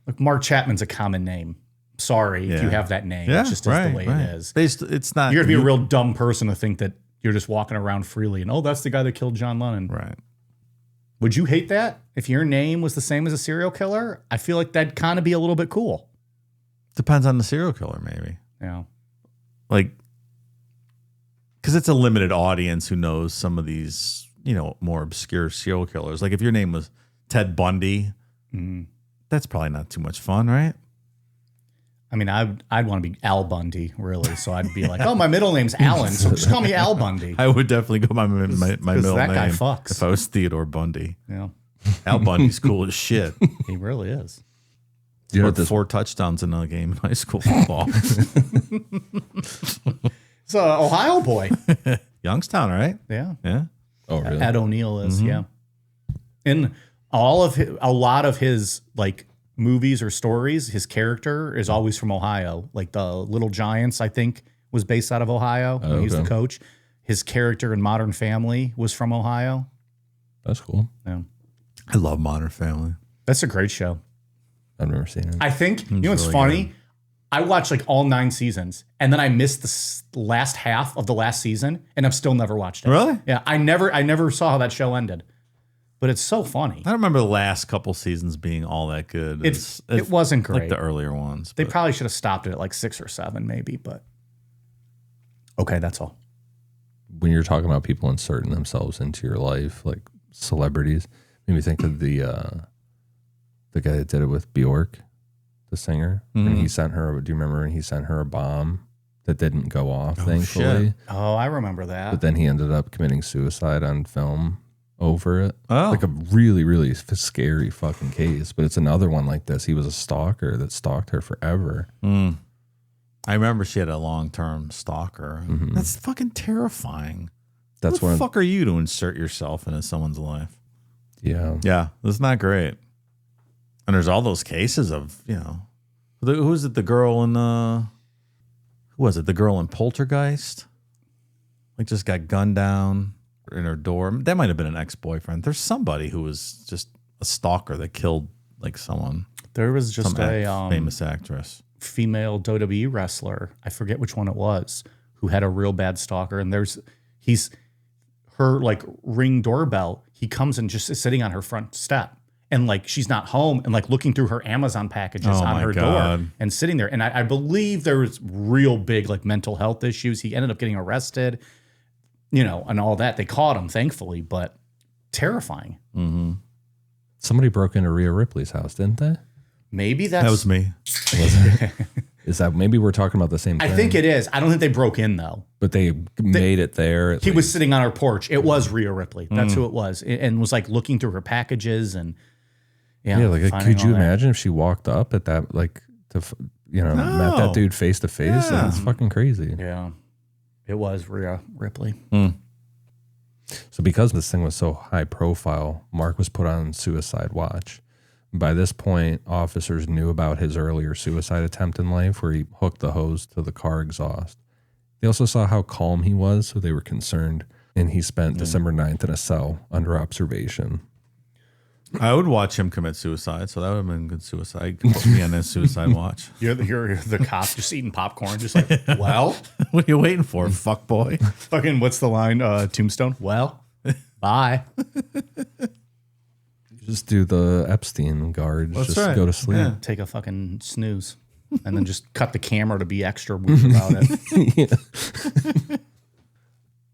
Like Mark Chapman's a common name. Sorry if you Yeah. have that name. Yeah, It just is the way it is. It's not. You're going to be a real dumb person to think that you're just walking around freely and, oh, that's the guy that killed John Lennon. right. Would you hate that? If your name was the same as a serial killer, I feel like that'd kind of be a little bit cool. Depends on the serial killer, maybe. Yeah. Like, because it's a limited audience who knows some of these, more obscure serial killers. Like if your name was Ted Bundy, that's probably not too much fun, right? I mean, I'd want to be Al Bundy, really. So I'd be like, oh, my middle name's Alan, so just call me Al Bundy. I would definitely go my middle that name guy fucks. if I was Theodore Bundy. Yeah, Al Bundy's cool as shit. he really is. You know Scored this 4 touchdowns in a game in high school football. It's an Ohio boy. Youngstown, right? Yeah. Yeah. Oh, really? Ed O'Neill is, yeah. In a lot of his like movies or stories, his character is always from Ohio. Like the Little Giants, I think, was based out of Ohio when he was the okay. coach. His character in Modern Family was from Ohio. That's cool. Yeah. I love Modern Family. That's a great show. I've never seen it. I think, you know what's really funny? good. I watched like all 9 seasons and then I missed the last half of the last season and I've still never watched it. Really? Yeah. I never saw how that show ended, but it's so funny. I don't remember the last couple seasons being all that good. It wasn't great. like the earlier ones. They but- probably should have stopped it at like 6 or 7 maybe, but okay, that's all. When you're talking about people inserting themselves into your life, like celebrities, made me think of the guy that did it with Bjork, the singer. When he sent her, do you remember when he sent her a bomb that didn't go off, thankfully? shit. Oh, I remember that. But then he ended up committing suicide on film over it. Oh. Like a really, really scary fucking case. But it's another one like this. He was a stalker that stalked her forever. I remember she had a long-term stalker. That's fucking terrifying. That's Who the when, fuck are you to insert yourself into someone's life? yeah. Yeah, that's not great. And there's all those cases of, who was it? The girl in who was it? The girl in Poltergeist? Like just got gunned down in her dorm. That might have been an ex-boyfriend. There's somebody who was just a stalker that killed like someone, There was just some a famous actress. female WWE wrestler, I forget which one it was, who had a real bad stalker. And he's her like ring doorbell. He comes and just is sitting on her front step. and like she's not home and like looking through her Amazon packages Oh, on my her God. door and sitting there. And I believe there was real big like mental health issues. He ended up getting arrested, you know, and all that. They caught him, thankfully, but terrifying. Mm-hmm. Somebody broke into Rhea Ripley's house, didn't they? Maybe that's That was me. Is that maybe we're talking about the same thing? I think it is. I don't think they broke in though. But they made it there. He was sitting on her porch. It was Rhea Ripley. That's who it was, and was like looking through her packages and like finding could you all that. imagine if she walked up at that met that dude face to face? That's fucking crazy. Yeah, it was Rhea Ripley. So because this thing was so high profile, Mark was put on suicide watch. By this point, officers knew about his earlier suicide attempt in life where he hooked the hose to the car exhaust. They also saw how calm he was, so they were concerned, and he spent December 9th in a cell under observation. I would watch him commit suicide, so that would have been good suicide. You could put me on a suicide watch. You're the cop just eating popcorn, just like, well, What are you waiting for, fuck boy? fucking what's the line? Tombstone. Well, bye. Just do the Epstein guard. That's Just right. go to sleep. Yeah. Take a fucking snooze, and then just cut the camera to be extra weird about it.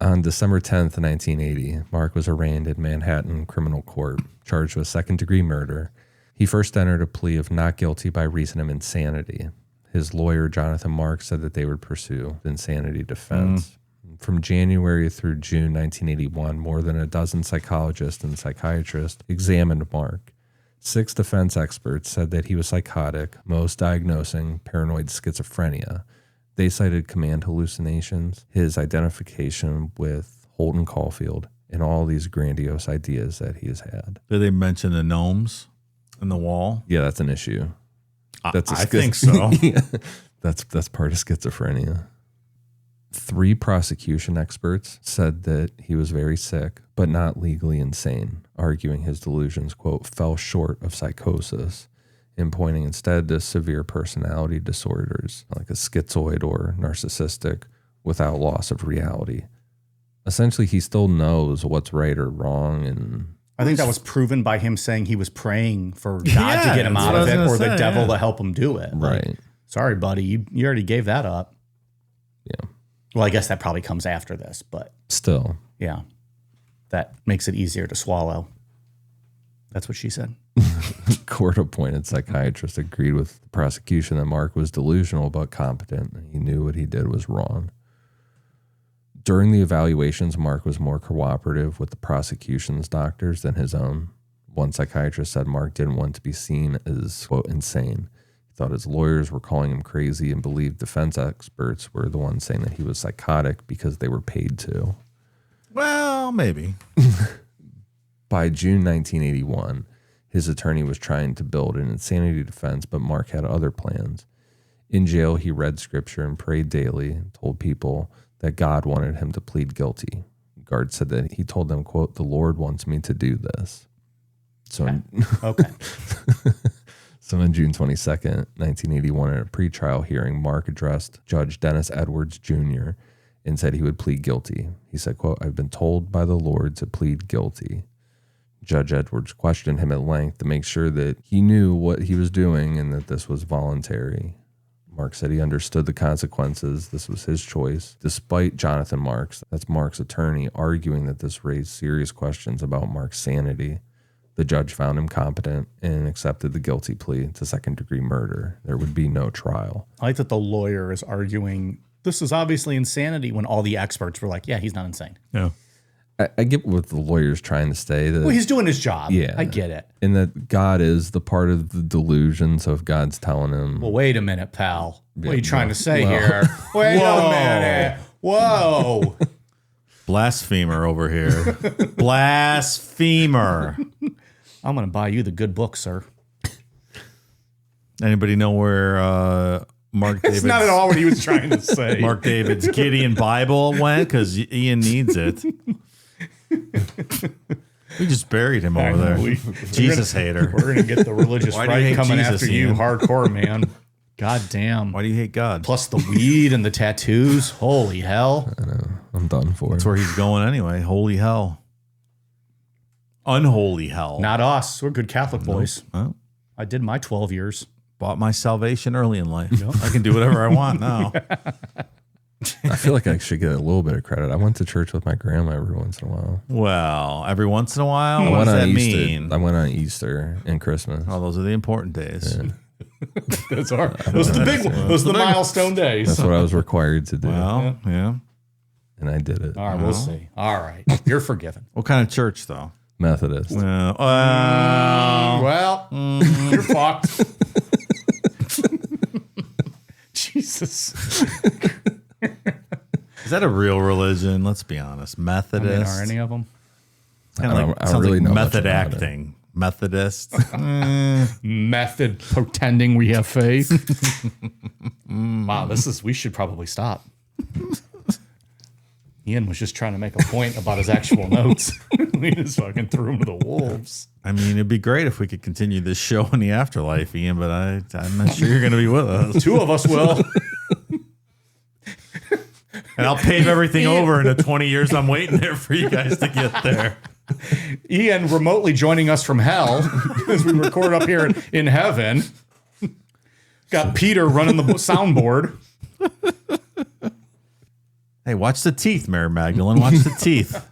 On December 10th, 1980, Mark was arraigned in Manhattan criminal court, charged with second-degree murder. He first entered a plea of not guilty by reason of insanity. His lawyer, Jonathan Mark, said that they would pursue insanity defense. From January through June 1981, more than a dozen psychologists and psychiatrists examined Mark. 6 defense experts said that he was psychotic, most diagnosing paranoid schizophrenia. They cited command hallucinations, his identification with Holton Caulfield, and all these grandiose ideas that he has had. Did they mention the gnomes in the wall? Yeah, that's an issue. That's I think so. Yeah, that's part of schizophrenia. 3 prosecution experts said that he was very sick, but not legally insane, arguing his delusions, quote, fell short of psychosis, and pointing instead to severe personality disorders, like a schizoid or narcissistic, without loss of reality. Essentially, he still knows what's right or wrong, and I think that was proven by him saying he was praying for God Yeah, to get him that's out what I of was it, gonna or the say, devil yeah. to help him do it. Like, right. sorry, buddy, you already gave that up. Yeah. Well, I guess that probably comes after this, but Still. yeah, that makes it easier to swallow. That's what she said. Court-appointed psychiatrist agreed with the prosecution that Mark was delusional but competent, and he knew what he did was wrong. During the evaluations, Mark was more cooperative with the prosecution's doctors than his own. One psychiatrist said Mark didn't want to be seen as, quote, insane. He thought his lawyers were calling him crazy and believed defense experts were the ones saying that he was psychotic because they were paid to. Well, maybe. By June 1981, his attorney was trying to build an insanity defense, but Mark had other plans. In jail, he read scripture and prayed daily and told people that God wanted him to plead guilty. Guard said that he told them, quote, the Lord wants me to do this. So, Okay. So on June 22nd, 1981, at a pretrial hearing, Mark addressed Judge Dennis Edwards Jr. and said he would plead guilty. He said, quote, I've been told by the Lord to plead guilty. Judge Edwards questioned him at length to make sure that he knew what he was doing and that this was voluntary. Mark said he understood the consequences. This was his choice, despite Jonathan Marks, that's Mark's attorney, arguing that this raised serious questions about Mark's sanity. The judge found him competent and accepted the guilty plea to second-degree murder. There would be no trial. I like that the lawyer is arguing this is obviously insanity when all the experts were like, yeah, he's not insane. Yeah. I get what the lawyer's trying to say. That, Well, he's doing his job. Yeah. I get it. and that God is the part of the delusion. So if God's telling him, Well, wait a minute, pal. What are you Yeah, trying to say well- here? Wait Whoa. a minute. Whoa. Blasphemer over here. Blasphemer. I'm going to buy you the good book, sir. Anybody know where Mark That's David's, not at all what he was trying to say. Mark David's Gideon Bible went? Because Ian needs it. We just buried him over there. Jesus hater. We're going to get the religious Why do you right hate coming Jesus, after you Ian? hardcore, man. God damn. Why do you hate God? Plus the weed and the tattoos. Holy hell. I'm done for. That's where he's going anyway. Holy hell. unholy hell. Not us. We're good Catholic boys. Well, I did my 12 years. bought my salvation early in life. I can do whatever I want now. I feel like I should get a little bit of credit. I went to church with my grandma every once in a while. Well, every once in a while? I What went does on that Easter. mean? I went on Easter and Christmas. Oh, those are the important days. Yeah. Those are the big ones. Those are the milestone days. That's what I was required to do. Well, yeah. And I did it. All right, we'll see. All right. You're forgiven. What kind of church, though? Methodist. Well, you're fucked. Jesus. Is that a real religion? Let's be honest. Methodist. Are any of them? Kinda I like, don't sounds really like know much method about it. acting. Methodist. Method pretending we have faith. Wow, we should probably stop. Ian was just trying to make a point about his actual notes. We just fucking threw him to the wolves. I mean, it'd be great if we could continue this show in the afterlife, Ian, but I'm not sure you're going to be with us. Two of us will. And I'll pave everything over in the 20 years I'm waiting there for you guys to get there. Ian remotely joining us from hell as we record up here in heaven. Got Peter running the soundboard. Hey, watch the teeth, Mary Magdalene. Watch the teeth.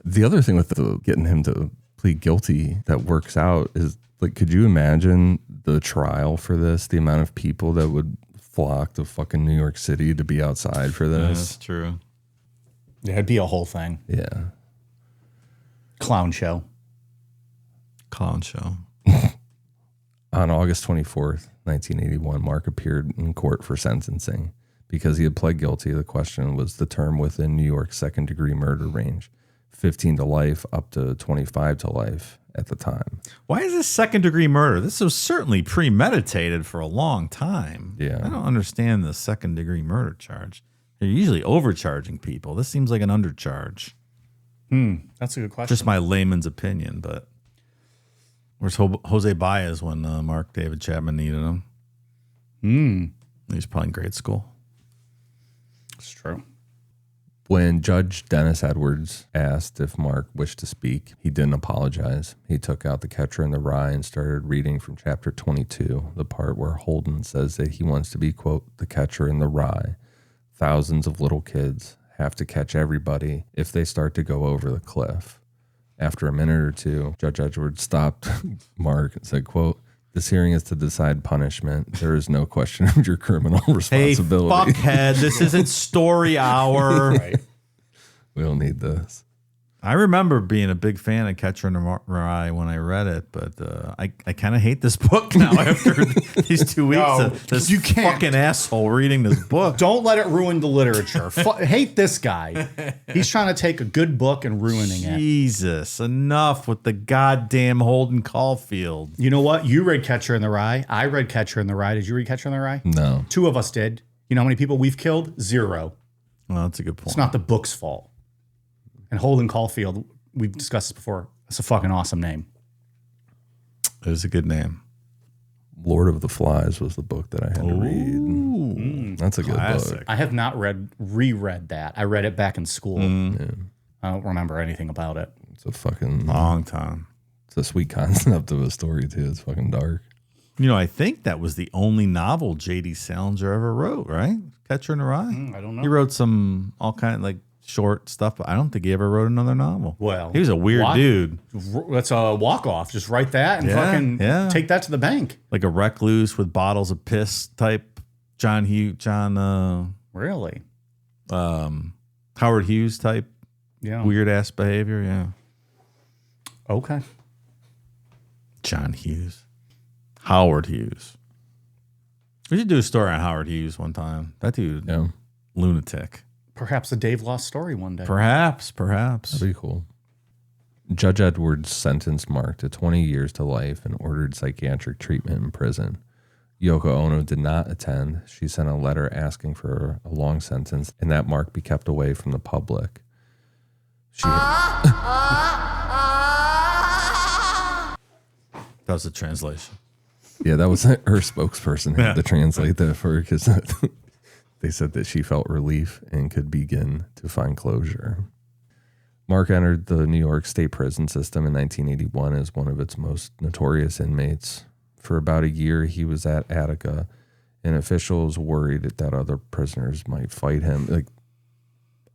The other thing with getting him to plead guilty that works out is, like, could you imagine the trial for this? The amount of people that would flock to fucking New York City to be outside for this. That's true. Yeah, it'd be a whole thing. Yeah. Clown show. Clown show. On August 24th, 1981, Mark appeared in court for sentencing. Because he had pled guilty, the question was the term within New York's second-degree murder range, 15 to life up to 25 to life at the time. Why is this second-degree murder? This was certainly premeditated for a long time. Yeah. I don't understand the second-degree murder charge. They're usually overcharging people. This seems like an undercharge. That's a good question. Just my layman's opinion, but where's Jose Baez when Mark David Chapman needed him? He's probably in grade school. It's true. When Judge Dennis Edwards asked if Mark wished to speak, he didn't apologize. He took out The Catcher in the Rye and started reading from chapter 22, the part where Holden says that he wants to be, quote, the catcher in the rye. Thousands of little kids have to catch everybody if they start to go over the cliff. After a minute or two, Judge Edwards stopped Mark and said, quote, this hearing is to decide punishment. There is no question of your criminal responsibility. Hey, fuckhead, this isn't story hour. Right. We don't need this. I remember being a big fan of Catcher in the Rye when I read it, but I kind of hate this book now after these 2 weeks No, of this you can't. fucking asshole reading this book. Don't let it ruin the literature. Hate this guy. He's trying to take a good book and ruining it. Jesus, enough with the goddamn Holden Caulfield. You know what? You read Catcher in the Rye. I read Catcher in the Rye. Did you read Catcher in the Rye? No. Two of us did. You know how many people we've killed? 0. Well, that's a good point. It's not the book's fault. And Holden Caulfield, we've discussed this before. It's a fucking awesome name. It was a good name. Lord of the Flies was the book that I had to read. That's a Classic. good book. I have not reread that. I read it back in school. I don't remember anything about it. It's a fucking Long time. It's a sweet concept of a story too. It's fucking dark. You know, I think that was the only novel J.D. Salinger ever wrote, right? Catcher in the Rye. I don't know. He wrote some all kind of like short stuff, but I don't think he ever wrote another novel. Well, he was a weird dude. That's a walk-off. Just write that and fucking take that to the bank. Like a recluse with bottles of piss type Really? Howard Hughes type weird ass behavior. Yeah. Okay. John Hughes. Howard Hughes. We should do a story on Howard Hughes one time. That dude, lunatic. Perhaps a Dave Lost story one day. Perhaps. That'd be cool. Judge Edwards sentenced Mark to 20 years to life and ordered psychiatric treatment in prison. Yoko Ono did not attend. She sent a letter asking for a long sentence and that Mark be kept away from the public. That was the translation. Yeah, that was her spokesperson who had to translate that for her because they said that she felt relief and could begin to find closure. Mark entered the New York State prison system in 1981 as one of its most notorious inmates. For about a year, he was at Attica, and officials worried that other prisoners might fight him, like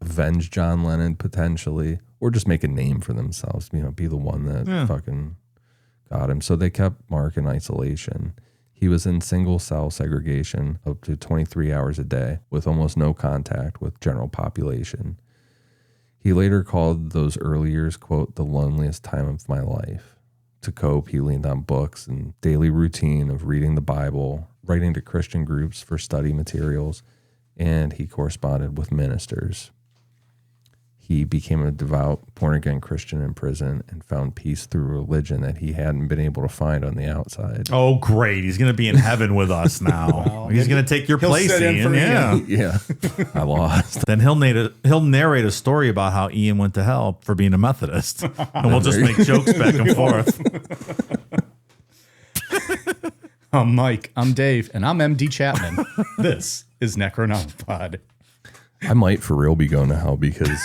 avenge John Lennon potentially, or just make a name for themselves, be the one that fucking got him. So they kept Mark in isolation. He was in single cell segregation up to 23 hours a day with almost no contact with general population. He later called those early years, quote, the loneliest time of my life. To cope, he leaned on books and daily routine of reading the Bible, writing to Christian groups for study materials, and he corresponded with ministers. He became a devout, born-again Christian in prison and found peace through religion that he hadn't been able to find on the outside. Oh, great. He's going to be in heaven with us now. He's going to take your place, Ian. Yeah. I lost. Then he'll narrate a story about how Ian went to hell for being a Methodist. And we'll just make jokes back and forth. I'm Mike. I'm Dave. And I'm MD Chapman. This is Necronomipod. I might for real be going to hell because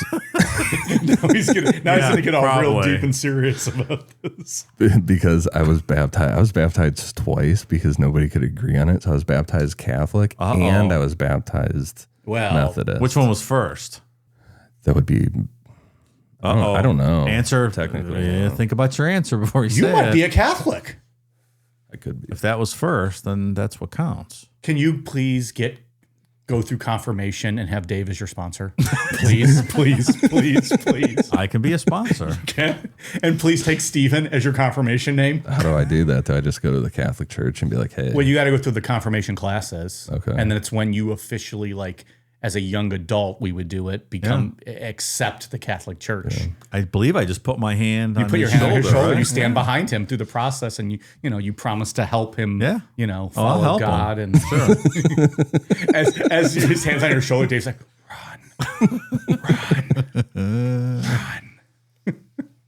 he's gonna get all real deep and serious about this. Because I was baptized twice because nobody could agree on it. So I was baptized Catholic and I was baptized Methodist. Which one was first? That would be I don't know. Answer technically. Yeah, think about your answer before you say it. You might be a Catholic. I could be. If that was first, then that's what counts. Can you please go through confirmation and have Dave as your sponsor? Please, please, please, please. I can be a sponsor. Okay. And please take Stephen as your confirmation name. How do I do that? Do I just go to the Catholic Church and be like, hey? Well, you got to go through the confirmation classes. Okay. And then it's when you officially, like, as a young adult, we would do it, accept the Catholic Church. Yeah. I believe I just put my hand on his shoulder. You put your hand on his shoulder, right? you stand behind him through the process, and you promise to help him, follow God. Him. And sure. as his hand's on your shoulder, Dave's like, run.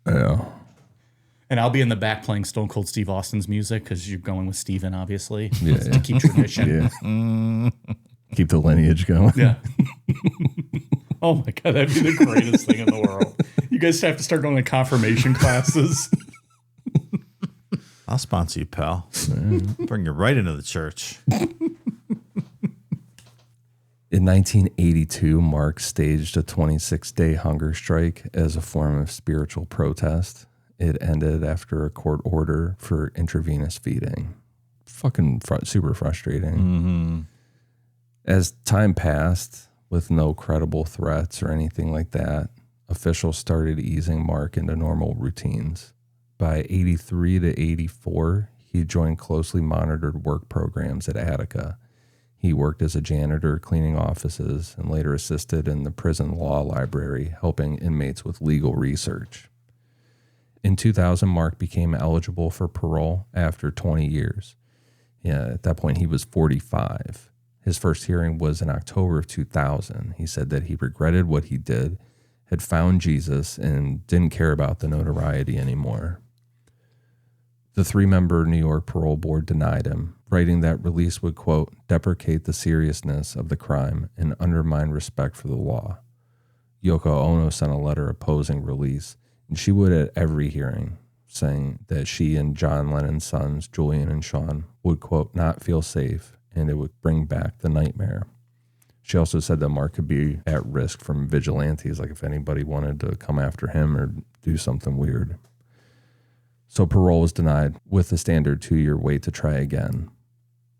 Yeah. And I'll be in the back playing Stone Cold Steve Austin's music because you're going with Steven, obviously. Yeah. To keep tradition. Yeah. Keep the lineage going. Yeah. Oh my God, that'd be the greatest thing in the world. You guys have to start going to confirmation classes. I'll sponsor you, pal. Bring you right into the church. In 1982, Mark staged a 26-day hunger strike as a form of spiritual protest. It ended after a court order for intravenous feeding. Fucking super frustrating. Mm-hmm. As time passed, with no credible threats or anything like that, officials started easing Mark into normal routines. By 83 to 84, he joined closely monitored work programs at Attica. He worked as a janitor cleaning offices and later assisted in the prison law library, helping inmates with legal research. In 2000, Mark became eligible for parole after 20 years. Yeah, at that point, he was 45. His first hearing was in October of 2000. He said that he regretted what he did, had found Jesus, and didn't care about the notoriety anymore. The 3-member New York parole board denied him, writing that release would, quote, deprecate the seriousness of the crime and undermine respect for the law. Yoko Ono sent a letter opposing release, and she would at every hearing, saying that she and John Lennon's sons, Julian and Sean, would, quote, not feel safe, and it would bring back the nightmare. She also said that Mark could be at risk from vigilantes, like if anybody wanted to come after him or do something weird. So parole was denied with the standard 2-year wait to try again.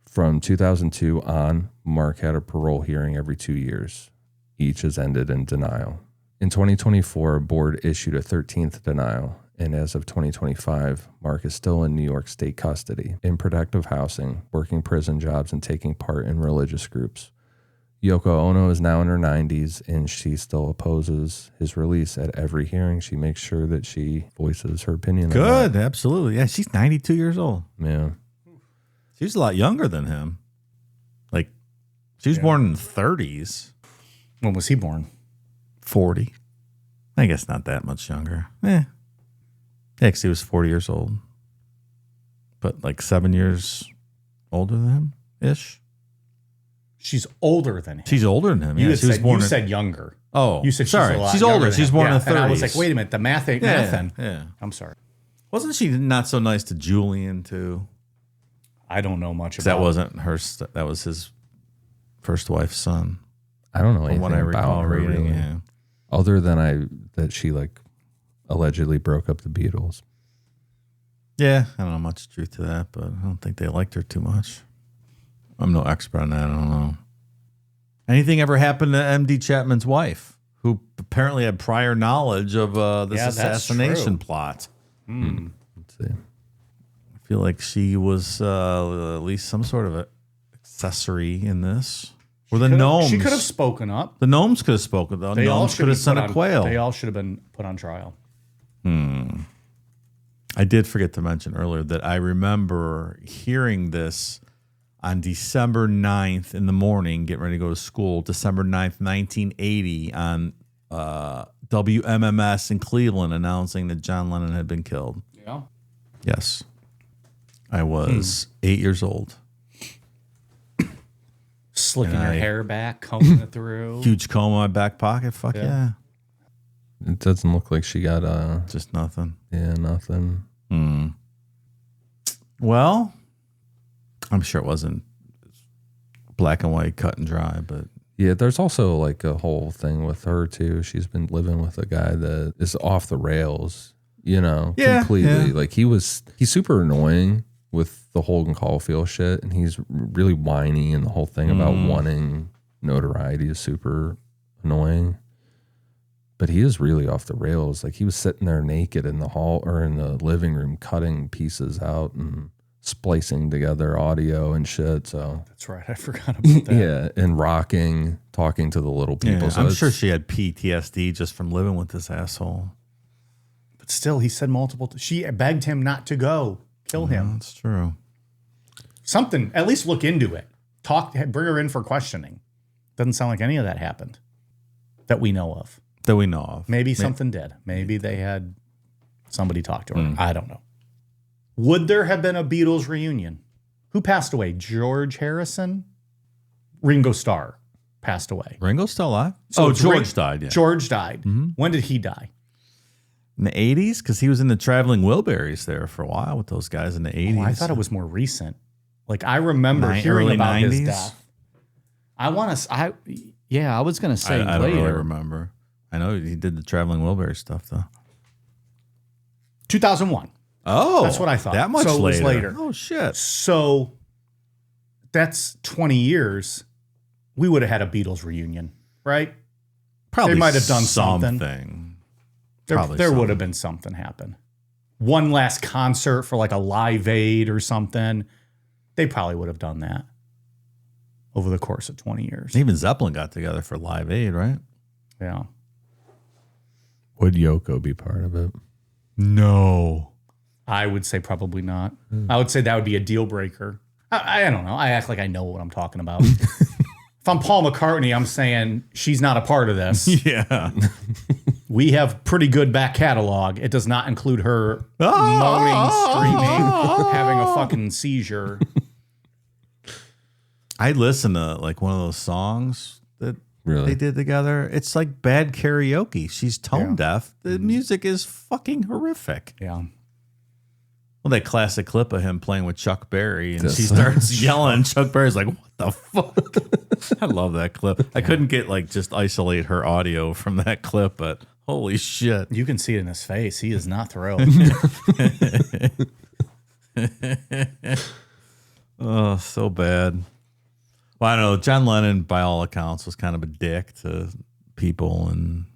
From 2002 on, Mark had a parole hearing every 2 years. Each has ended in denial. In 2024, a board issued a 13th denial, and as of 2025, Mark is still in New York State custody, in protective housing, working prison jobs, and taking part in religious groups. Yoko Ono is now in her 90s, and she still opposes his release at every hearing. She makes sure that she voices her opinion. Good, absolutely. Yeah, she's 92 years old. Yeah. She's a lot younger than him. Like, she was born in the 30s. When was he born? 40. I guess not that much younger. Yeah, because he was 40 years old. But like 7 years older than him-ish. She's older than him. She's older than him. You, Yeah, had she was said, born you in- said younger. Oh, You said sorry. she's a lot She's younger older. than She's him. born in the And I was 30s. like, wait a minute, the math ain't mathin'. Yeah. I'm sorry. Wasn't she not so nice to Julian too? I don't know much about That wasn't her. That was his first wife's son. I don't know From anything what I about recall her reading. really. Yeah. Other than that she like allegedly broke up the Beatles. Yeah, I don't know much truth to that, but I don't think they liked her too much. I'm no expert on that. I don't know. Anything ever happened to M.D. Chapman's wife, who apparently had prior knowledge of this Yeah, that's assassination true. plot? Let's see. I feel like she was at least some sort of a accessory in this. Or the gnomes. She could have spoken up. The gnomes could have spoken. The They all gnomes should could be have sent put a on- quail. They all should have been put on trial. I did forget to mention earlier that I remember hearing this on December 9th in the morning, getting ready to go to school, December 9th, 1980, on WMMS in Cleveland, announcing that John Lennon had been killed. Yeah. Yes. I was 8 years old. Slicking And your I- hair back, combing it through. Huge comb in my back pocket. Fuck yeah. It doesn't look like she got Just nothing. nothing. Well, I'm sure it wasn't black and white, cut and dry, but Yeah, there's also like a whole thing with her too. She's been living with a guy that is off the rails, Yeah, completely. yeah. Like he's super annoying with the Holden Caulfield shit, and he's really whiny, and the whole thing about wanting notoriety is super annoying. But he is really off the rails. Like he was sitting there naked in the hall or in the living room, cutting pieces out and splicing together audio and shit. So That's right. I forgot about that. yeah, and rocking, talking to the little people. yeah, So I'm it's- sure she had PTSD just from living with this asshole. But still, he said multiple. She begged him not to go. Kill him. That's true. Something. At least look into it. Bring her in for questioning. Doesn't sound like any of that happened that we know of. That we know of. Maybe something did. Maybe they had somebody talk to her. I don't know. Would there have been a Beatles reunion? Who passed away? George Harrison? Ringo Starr passed away. Ringo's still alive? So it's George died, yeah. George died. When did he die? In the 80s? Because he was in the Traveling Wilburys there for a while with those guys in the 80s. Oh, I thought it was more recent. Like I remember hearing early about 90s? his death. I was going to say I don't later. really remember. I know he did the Traveling Wilbury stuff, though. 2001. Oh. That's what I thought. That much So it was later. later. Oh, shit. So that's 20 years. We would have had a Beatles reunion, right? Probably might have done something. There Probably would something. have been something happen. One last concert for like a Live Aid or something. They probably would have done that over the course of 20 years. Even Zeppelin got together for Live Aid, right? Yeah. would Yoko be part of it? No. I would say probably not. I would say that would be a deal breaker. I don't know. I act like I know what I'm talking about. If I'm Paul McCartney, I'm saying she's not a part of this. Yeah. We have pretty good back catalog. It does not include her moaning, screaming, having a fucking seizure. I listened to like one of those songs that Really? they did together. It's like bad karaoke. She's tone deaf. The music is fucking horrific. Yeah. Well, that classic clip of him playing with Chuck Berry, and Just- she starts yelling. Chuck Berry's like, "What the fuck?" I love that clip. I couldn't get like just isolate her audio from that clip, but holy shit! You can see it in his face. He is not thrilled. Oh, so bad. Well, I don't know. John Lennon, by all accounts, was kind of a dick to people and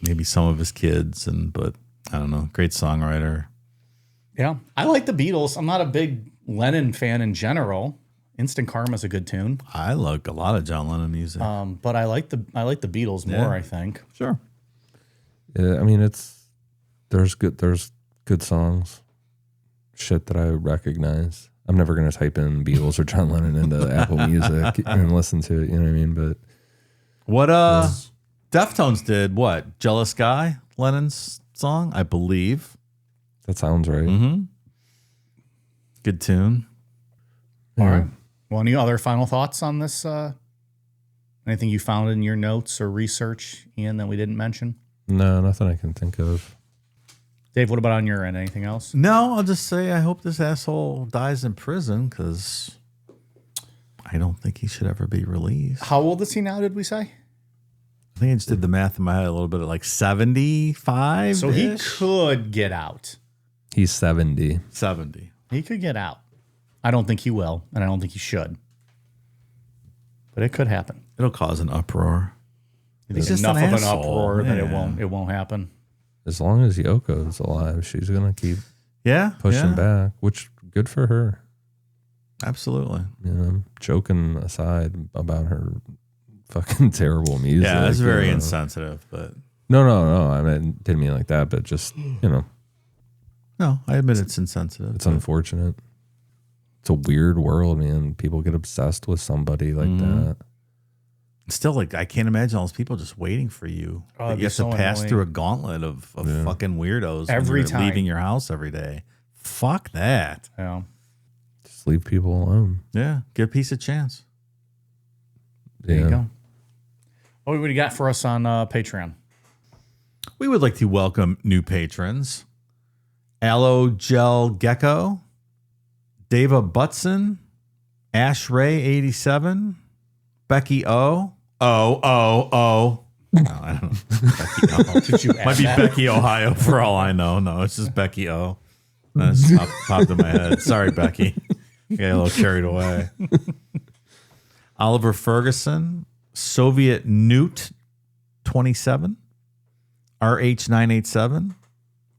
maybe some of his kids, but I don't know. Great songwriter. Yeah. I like the Beatles. I'm not a big Lennon fan in general. Instant Karma's a good tune. I like a lot of John Lennon music. But I like the Beatles more, Yeah. I think. Sure. Yeah, I mean there's good songs, shit that I recognize. I'm never gonna type in Beatles or John Lennon into Apple Music and listen to it. You know what I mean? But What Deftones did what? Jealous Guy, Lennon's song, I believe. that sounds right. Mm-hmm. Good tune. All right. Well, any other final thoughts on this? Anything you found in your notes or research, Ian, that we didn't mention? No, nothing I can think of. Dave, what about on your end? Anything else? No, I'll just say I hope this asshole dies in prison because I don't think he should ever be released. How old is he now, did we say? I think I just did the math in my head a little bit at like 75. So he could get out. He's 70. 70. He could get out. I don't think he will, and I don't think he should. But it could happen. It'll cause an uproar. You think He's just enough an of an asshole. uproar that Yeah. it won't happen. As long as Yoko's alive, she's going to keep Yeah. pushing yeah, back, which good for her. Absolutely. You know, joking aside about her fucking terrible music. Yeah, it's very you know. insensitive, but No. I mean, didn't mean it like that, but just, you know, no, I admit it's insensitive. it's unfortunate. It's a weird world, man. People get obsessed with somebody like that. Still, like, I can't imagine all those people just waiting for you. Oh, That it'd you be have so to pass annoying. through a gauntlet of fucking weirdos Every when you're time. leaving your house every day. Fuck that. Yeah. Just leave people alone. Yeah, give peace a chance. There you go. What do you got for us on Patreon? We would like to welcome new patrons. Aloe Gel Gecko, Dava Butson, Ash Ray 87, Becky O. No, I don't know. Becky O. Did you Might be Becky, Ohio, for all I know. No, it's just Becky O. That just popped in my head. Sorry, Becky. Got a little carried away. Oliver Ferguson, Soviet Newt 27, RH987,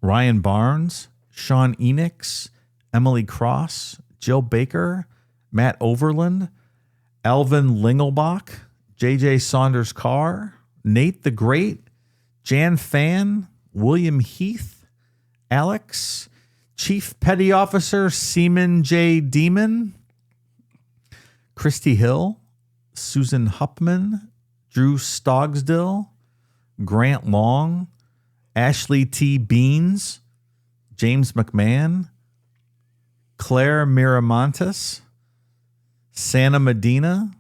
Ryan Barnes, Sean Enix, Emily Cross, Jill Baker, Matt Overland, Alvin Lingelbach, JJ Saunders Carr, Nate the Great, Jan Fan, William Heath, Alex, Chief Petty Officer Seaman J. Demon, Christy Hill, Susan Huppman, Drew Stogsdill, Grant Long, Ashley T. Beans, James McMahon, Claire Miramontes, Santa Medina,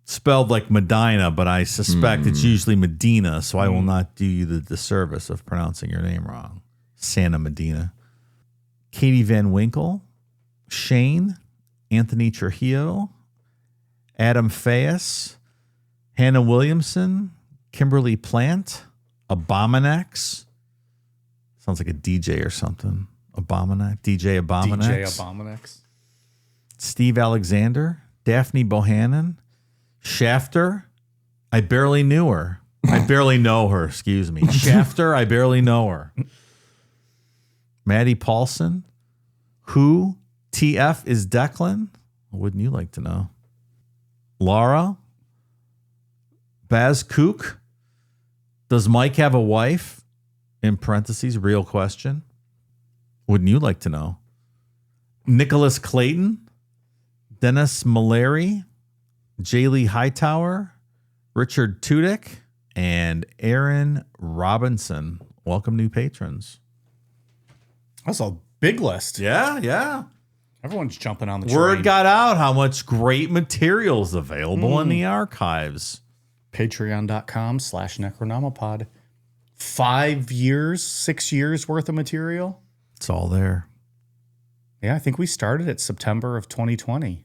spelled like Medina, but I suspect it's usually Medina, so I will not do you the disservice of pronouncing your name wrong. Santa Medina. Katie Van Winkle, Shane, Anthony Trujillo, Adam Fayes, Hannah Williamson, Kimberly Plant, Abominex. Sounds like a DJ or something. Abominex, DJ Abominex. DJ Abominex. Steve Alexander, Daphne Bohannon, Shafter. I barely knew her. I barely know her, excuse me. Shafter, I barely know her. Maddie Paulson. Who? TF is Declan? Wouldn't you like to know? Laura. Baz Kook. Does Mike have a wife? In parentheses, real question. Wouldn't you like to know? Nicholas Clayton. Dennis Malary. Jaylee Hightower. Richard Tudyk. And Aaron Robinson. Welcome, new patrons. That's a big list. Yeah. Everyone's jumping on the train. Word got out how much great material is available in the archives. Patreon.com/Necronomipod. 5 years, 6 years worth of material. It's all there. Yeah, I think we started at September of 2020.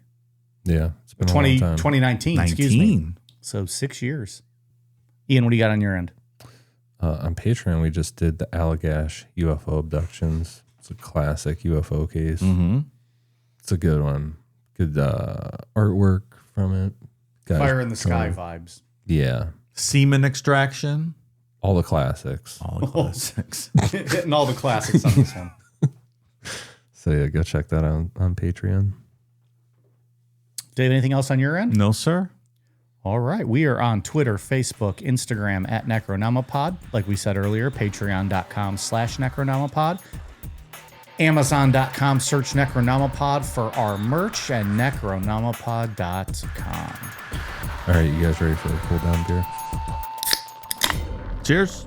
Yeah, it's been a long time. 2019, excuse me. So 6 years. Ian, what do you got on your end? On Patreon, we just did the Allagash UFO abductions. It's a classic UFO case. Mm-hmm. It's a good one. Good artwork from it. Guys, Fire in the Sky vibes. Yeah. Semen extraction. All the classics. All the classics. Hitting all the classics on this one. So yeah, go check that out on Patreon. Dave, anything else on your end? No, sir. All right. We are on Twitter, Facebook, Instagram at Necronomipod. Like we said earlier, patreon.com/Necronomipod. Amazon.com, search Necronomipod for our merch, and necronomipod.com. All right, you guys ready for a cool down beer? Cheers.